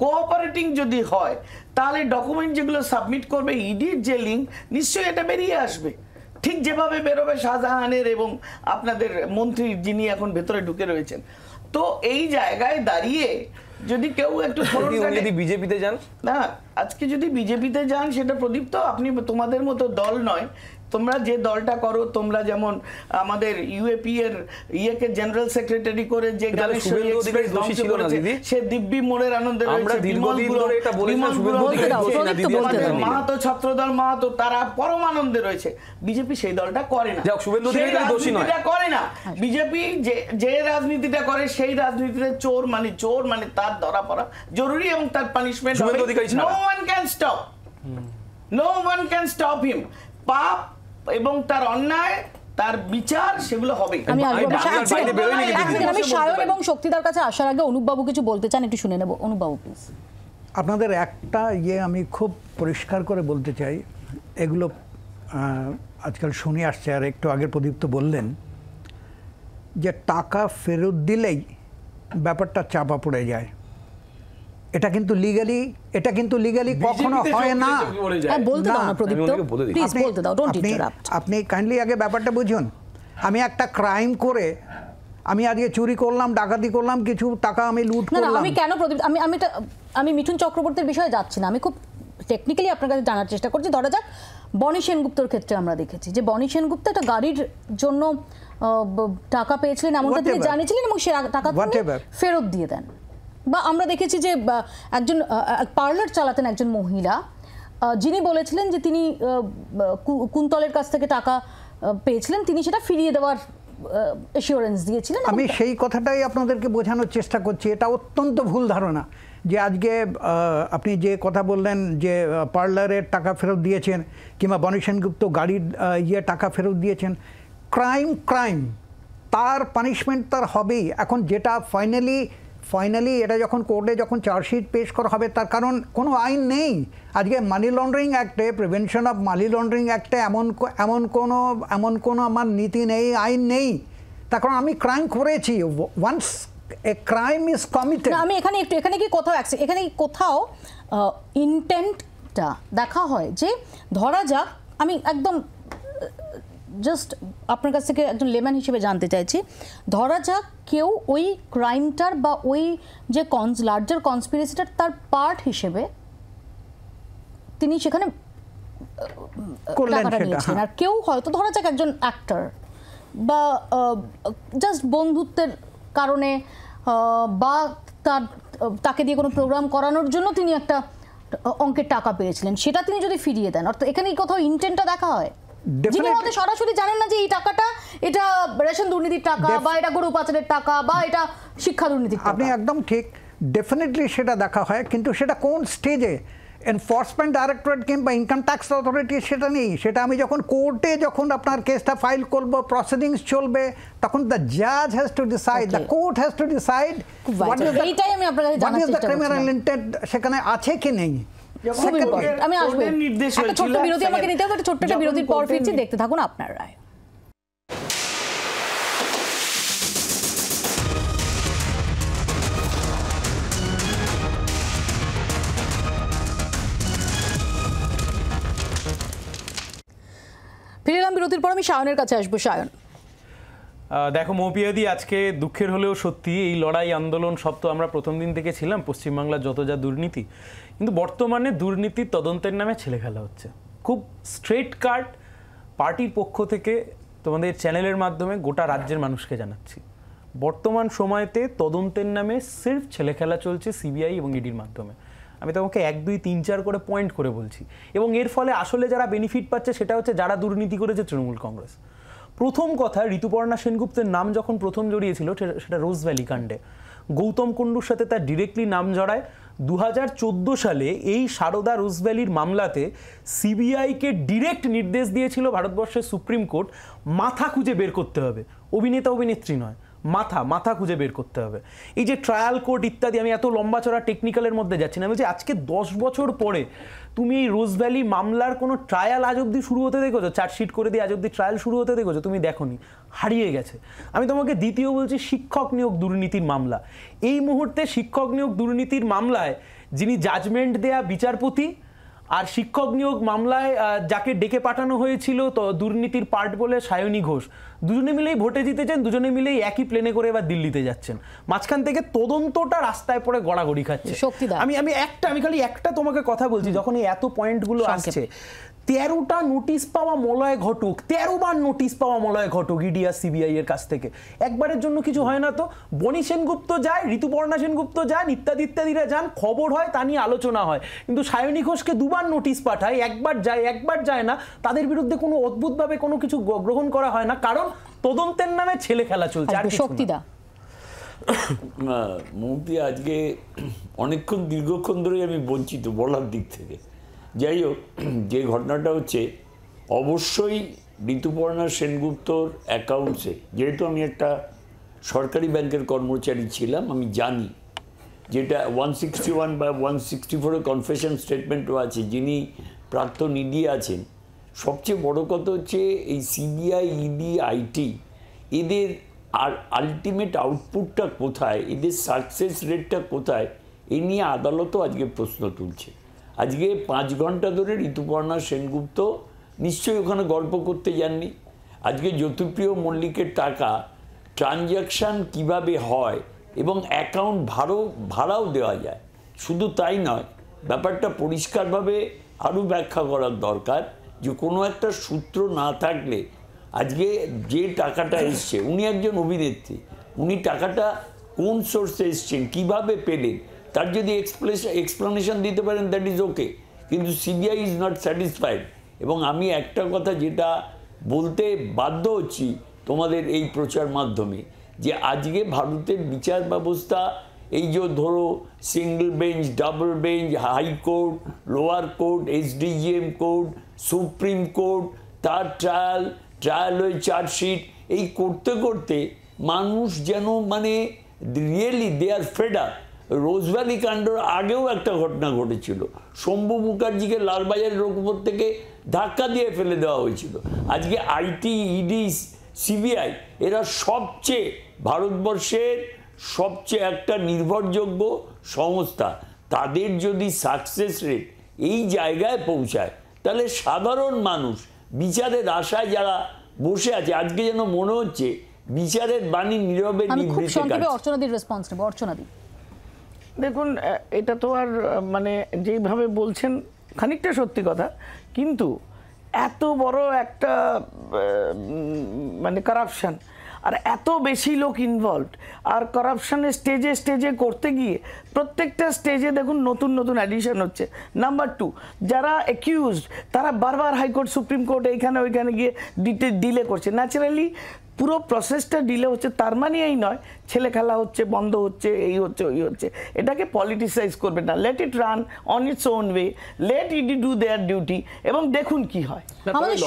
কোঅপারেটিং যদি হয়, তাহলে ডকুমেন্ট যেগুলো সাবমিট করবে ইডির যে লিঙ্ক, নিশ্চয়ই এটা বেরিয়ে আসবে, ঠিক যেভাবে বেরোবে শাহজাহানের এবং আপনাদের মন্ত্রী যিনি এখন ভেতরে ঢুকে রয়েছেন। তো এই জায়গায় দাঁড়িয়ে যদি কেউ একটু যদি বিজেপিতে যান, না, আজকে যদি বিজেপিতে যান, সেটা প্রদীপ্ত, আপনি তোমাদের মতো দল নয়, তোমরা যে দলটা করো, তোমরা যেমন আমাদের ইউএপি এর ইয়েকে জেনারেল সেক্রেটারি করে যে শুভেন্দু অধিকারী দোষী ছিল না দিদি, সে দিব্যি মোড়ের আনন্দে আমরা দীর্ঘদিন ধরে এটা বলেছিলাম শুভেন্দু অধিকারী দোষী না দিদি, মাহাতো ছাত্রদল মাহাতো তারা পরম আনন্দে রয়েছে। বিজেপি সেই দলটা করে না, যাক শুভেন্দু অধিকারী দোষী নয়, করে না। বিজেপি যে রাজনীতিটা করে সেই রাজনীতিতে চোর মানে তার ধরা পড়া জরুরি এবং তার পানিশমেন্ট হবে। No one can stop, no one can stop him. পাপ এবং তার অন্যায়, তার বিচার সেগুলো হবে। আমি সায়ন এবং শক্তিদার কাছে আসার আগে অনুপবাবু কিছু বলতে চান, একটু শুনে নেব। অনুপবাবু প্লিজ। আপনাদের একটা আমি খুব পরিষ্কার করে বলতে চাই, এগুলো আজকাল শুনে আসছে, আর একটু আগের প্রদীপ্ত বললেন যে টাকা ফেরত দিলেই ব্যাপারটা চাপা পড়ে যায়। এটা কিন্তু লিগালি কখনো হয় না। আপনি কাইন্ডলি আগে ব্যাপারটা বুঝুন। আমি একটা ক্রাইম করে, আমি আজকে চুরি করলাম, ডাকাতি করলাম, কিছু টাকা আমি লুট করলাম। আমি কেন প্রদীপ, আমি মিঠুন চক্রবর্তীর বিষয়ে যাচ্ছি না, আমি খুব টেকনিক্যালি আপনার কাছে জানার চেষ্টা করছি। ধরা যাক বনি সেনগুপ্তর ক্ষেত্রে আমরা দেখেছি যে বনি সেনগুপ্ত একটা গাড়ির জন্য টাকা পেয়েছিলেন, এমনটা তিনি জানিয়েছিলেন এবং সে টাকা ফেরত দিয়ে দেন। বা আমরা দেখেছি যে একজন পার্লার চালাতেন একজন মহিলা, যিনি বলেছিলেন যে তিনি কুন্তলের কাছ থেকে টাকা পেয়েছিলেন, তিনি সেটা ফিরিয়ে দেওয়ার অ্যাসিওরেন্স দিয়েছিলেন। আমি সেই কথাটাই আপনাদেরকে বোঝানোর চেষ্টা করছি। এটা অত্যন্ত ভুল ধারণা যে আজকে আপনি যে কথা বললেন যে পার্লারের টাকা ফেরত দিয়েছেন কিংবা বনি সেনগুপ্ত গাড়ির টাকা ফেরত দিয়েছেন। ক্রাইম তার পানিশমেন্ট তার হবেই। এখন যেটা ফাইনালি এটা যখন কোর্টে যখন চার্জশিট পেশ করা হবে, তার কারণ কোনো আইন নেই আজকে মানি লন্ডারিং অ্যাক্টে, প্রিভেনশন অফ মানি লন্ডারিং অ্যাক্টে এমন কোনো আমার নীতি নেই, আইন নেই। তার কারণ আমি ক্রাইম করেছি, once a crime is committed. আমি এখানে কি কোথাও ইন্টেন্টটা দেখা হয় যে ধরা যাক, আমি একদম জাস্ট আপনার কাছ থেকে একজন লেম্যান হিসেবে জানতে চাইছি, ধরা যাক কেউ ওই ক্রাইমটার বা ওই যে লার্জার কনস্পিরেসিটার তার পার্ট হিসেবে তিনি সেখানে টাকাটা নিয়েছিলেন, আর কেউ হয়তো ধরা যাক একজন অ্যাক্টর বা জাস্ট বন্ধুত্বের কারণে বা তাকে দিয়ে কোনো প্রোগ্রাম করানোর জন্য তিনি একটা অঙ্কের টাকা পেয়েছিলেন, সেটা তিনি যদি ফিরিয়ে দেন, অর্থাৎ এখানে কোথাও ইন্টেন্টটা দেখা হয়। যিনি হয়তো সরাসরি জানেন না যে এই টাকাটা এটা রেশন দুর্নীতির টাকা বা এটা গরু পাচারের টাকা বা এটা শিক্ষা দুর্নীতির টাকা। আপনি একদম ঠিক, ডেফিনেটলি সেটা দেখা হয়, কিন্তু সেটা কোন স্টেজে? এনফোর্সমেন্ট ডাইরেক্টরেট কিংবা ইনকাম ট্যাক্স অথরিটি সেটা নেই। সেটা আমি যখন কোর্টে যখন আপনার কেসটা ফাইল করব, প্রসিডিংস চলবে, তখন দ্য জাজ has to decide, the court has to decide what is the criminal intent সেখানে আছে কি নেই। আমি আসবো, একটা ছোট্ট বিরতি আমাকে নিতে হবে, ছোট্ট একটা বিরতির পর ফিরছি, দেখতে থাকুন আপনার রায়। ফিরে এলাম বিরতির পর, আমি সায়নের কাছে আসবো। সায়ন, দেখো মৌপিয়াদি, আজকে দুঃখের হলেও সত্যি এই লড়াই আন্দোলন সব তো আমরা প্রথম দিন থেকে ছিলাম, পশ্চিমবাংলার যত যা দুর্নীতি, কিন্তু বর্তমানে দুর্নীতির তদন্তের নামে ছেলে খেলা হচ্ছে। খুব স্ট্রেট কাট পার্টির পক্ষ থেকে তোমাদের চ্যানেলের মাধ্যমে গোটা রাজ্যের মানুষকে জানাচ্ছি, বর্তমান সময়তে তদন্তের নামে সির্ফ ছেলে খেলা চলছে সিবিআই এবং ইডির মাধ্যমে। আমি তোমাকে 1, 2, 3, 4 করে পয়েন্ট করে বলছি, এবং এর ফলে আসলে যারা বেনিফিট পাচ্ছে সেটা হচ্ছে যারা দুর্নীতি করেছে তৃণমূল কংগ্রেস। প্রথম কথা, ঋতুপর্ণা সেনগুপ্তের নাম যখন প্রথম জড়িয়েছিল সেটা রোজ ভ্যালি কাণ্ডে, গৌতম কুণ্ডুর সাথে তার ডিরেক্টলি নাম জড়ায়। 2014 সালে এই সারদা রোজ ভ্যালির মামলাতে সিবিআইকে ডিরেক্ট নির্দেশ দিয়েছিল ভারতবর্ষের সুপ্রিম কোর্ট, মাথা খুঁজে বের করতে হবে, অভিনেতা অভিনেত্রী নয়, মাথা খুঁজে বের করতে হবে। এই যে ট্রায়াল কোর্ট ইত্যাদি, আমি এত লম্বা চড়া টেকনিক্যালের মধ্যে যাচ্ছি না, বলছি আজকে 10 বছর পরে তুমি এই রোজ ভ্যালি মামলার কোনো ট্রায়াল আজ অব্দি শুরু হতে দেখেছো? চার্জশিট করে দিয়ে আজ অব্দি ট্রায়াল শুরু হতে দেখেছো? তুমি দেখোনি, হারিয়ে গেছে। আমি তোমাকে দ্বিতীয় বলছি, শিক্ষক নিয়োগ দুর্নীতির মামলা। এই মুহূর্তে শিক্ষক নিয়োগ দুর্নীতির মামলায় যিনি জাজমেন্ট দেয়া বিচারপতি আর শিক্ষক নিয়োগ মামলায় যাকে ডেকে পাঠানো হয়েছিল তো দুর্নীতির পার্ট বলে সায়নী ঘোষ, দুজনে মিলেই ভোটে জিতেছেন, দুজনে মিলেই একই প্লেনে করে এবার দিল্লিতে যাচ্ছেন। মাঝখান থেকে তদন্তটা রাস্তায় পড়ে গড়াগড়ি খাচ্ছে। আমি খালি একটা তোমাকে কথা বলছি, যখন এই এত পয়েন্টগুলো আসছে, 13টা নোটিশ পাওয়া মলয় ঘটক, 13 বার নোটিশ পাওয়া মলয় ঘটক ইডি আর সিবিআই এর কাছ থেকে। একবারের জন্য কিছু হয় না তো? বনি সেনগুপ্ত যায়, ঋতুপর্ণা সেনগুপ্ত যান, ইত্যাদিরা যান, খবর হয়, তা নিয়ে আলোচনা হয়। কিন্তু সায়নী ঘোষকে 2 বার নোটিশ পাঠায়, একবার যায় না, তাদের বিরুদ্ধে কোনো অদ্ভুতভাবে কোনো কিছু গ্রহণ করা হয় না, কারণ তদন্তের নামে ছেলে খেলা চলছে। আর শক্তিদা মমতি, আজকে অনেকক্ষণ দীর্ঘক্ষণ ধরে আমি বঞ্চিত বলার দিক থেকে। যাই হোক, যে ঘটনাটা হচ্ছে, অবশ্যই ঋতুপর্ণা সেনগুপ্তর অ্যাকাউন্টসে, যেহেতু আমি একটা সরকারি ব্যাংকের কর্মচারী ছিলাম, আমি জানি যেটা 161 বা 164 কনফেশন স্টেটমেন্টও আছে, যিনি প্রাক্তন ইডি আছেন। সবচেয়ে বড় কথা হচ্ছে এই সিবিআই, ইডি, আইটি, এদের আর আলটিমেট আউটপুটটা কোথায়, এদের সাকসেস রেটটা কোথায়, এ নিয়ে আদালতও আজকে প্রশ্ন তুলছে। আজকে 5 ঘন্টা ধরে ঋতুপর্ণা সেনগুপ্ত নিশ্চয়ই ওখানে গল্প করতে যাননি। আজকে জ্যোতিপ্রিয় মল্লিকের টাকা ট্রানজ্যাকশান কিভাবে হয় এবং অ্যাকাউন্ট ভাড়াও দেওয়া যায়, শুধু তাই নয়, ব্যাপারটা পরিষ্কারভাবে আরও ব্যাখ্যা করার দরকার যে কোনো একটা সূত্র না থাকলে আজকে যে টাকাটা এসছে, উনি একজন অভিনেত্রী, উনি টাকাটা কোন সোর্সে এসছেন, কিভাবে পেলেন, তার যদি এক্সপ্লেনেশন দিতে পারেন, দ্যাট ইজ ওকে। কিন্তু সিবিআই ইজ নট স্যাটিসফাইড। এবং আমি একটা কথা যেটা বলতে বাধ্য হচ্ছি তোমাদের এই প্রচার মাধ্যমে, যে আজকে ভারতের বিচার ব্যবস্থা, এই যে ধরো single bench, double bench, high court, lower court, SDJM court, supreme court, তার ট্রায়াল ওই চার্জশিট, এই করতে করতে মানুষ যেন মানে really they are fed up. Rose Valley কাণ্ডর আগেও একটা ঘটনা ঘটেছিল, শম্ভু মুখার্জিকে লালবাজারের উপর থেকে ধাক্কা দিয়ে ফেলে দেওয়া হয়েছিল। আজকে আইটি, ইডি, সিবিআই, এরা সবচেয়ে ভারতবর্ষের সবচেয়ে একটা নির্ভরযোগ্য সংস্থা। তাদের যদি সাকসেস রেট এই জায়গায় পৌঁছায়, তাহলে সাধারণ মানুষ বিচারের আশায় যারা বসে আছে, আজকে যেন মনে হচ্ছে বিচারের বাণী নীরবে নিভৃতে কাটছে। দেখুন, এটা তো আর মানে যেইভাবে বলছেন খানিকটা সত্যি কথা, কিন্তু এত বড় একটা মানে কারাপশান, আর এত বেশি লোক ইনভলভড, আর কারাপশানের স্টেজে করতে গিয়ে প্রত্যেকটা স্টেজে দেখুন নতুন নতুন অ্যাডিশন হচ্ছে। নাম্বার 2, যারা অ্যাকিউজড তারা বারবার হাইকোর্ট, সুপ্রিম কোর্ট, এইখানে ওইখানে গিয়ে ডিলে করছে। ন্যাচারালি পুরো প্রসেসটা ডিলে হচ্ছে, তার মানে এই নয় ছেলে খেলা হচ্ছে, বন্ধ হচ্ছে, এই হচ্ছে, ওই হচ্ছে। এটাকে পলিটিসাইজ করবে না, let it run on its own way, let it do their duty, এবং দেখুন কি হয়।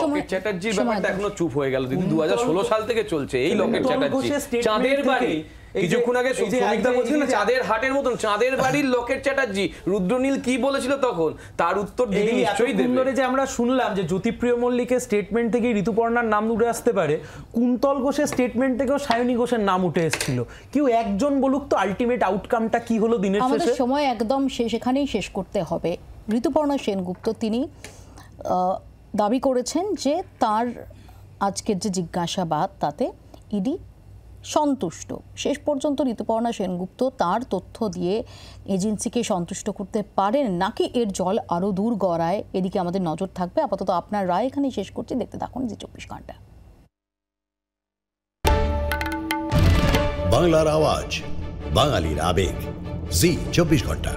লকেট চ্যাটার্জির ব্যাপারটা এখনো চুপ হয়ে গেল দিদি, 2016 সাল থেকে চলছে এই লকেট চ্যাটার্জি। চাঁদের বাড়ি, কিছুক্ষণ আগে শ্রমিকদা বলছিলেন না চাঁদের হাটের মতন, চাঁদের বাড়ির লকেট চ্যাটার্জি, রুদ্রনীল কি বলেছিল তখন, তার উত্তর দিদি নিশ্চয়ই দেবে। যে আমরা শুনলাম যে জ্যোতিপ্রিয় মল্লিকের স্টেটমেন্ট থেকে ঋতুপর্ণার নাম উঠে আসতে পারে, কুন্তল ঘোষের স্টেটমেন্ট থেকেও সায়নী ঘোষের নাম উঠে এসেছিল। কেউ একজন বলুক তো আলটিমেট আউটকামটা কি হলো দিনের শেষে। আমাদের সময় একদম সেখানেই শেষ করতে হবে। ঋতুপর্ণা সেনগুপ্ত তিনি দাবি করেছেন যে তার আজকের যে জিজ্ঞাসাবাদ তাতে ইডি সন্তুষ্ট। শেষ পর্যন্ত ঋতুপর্ণা সেনগুপ্ত তার তথ্য দিয়ে এজেন্সিকে সন্তুষ্ট করতে পারেন নাকি এর জল আরও দূর গড়ায়, এদিকে আমাদের নজর থাকবে। আপাতত আপনার রায় এখানেই শেষ করছি, দেখতে থাকুন জি 24 ঘন্টা। বাংলার আওয়াজ, বাঙালির আবেগ, জি 24 ঘন্টা।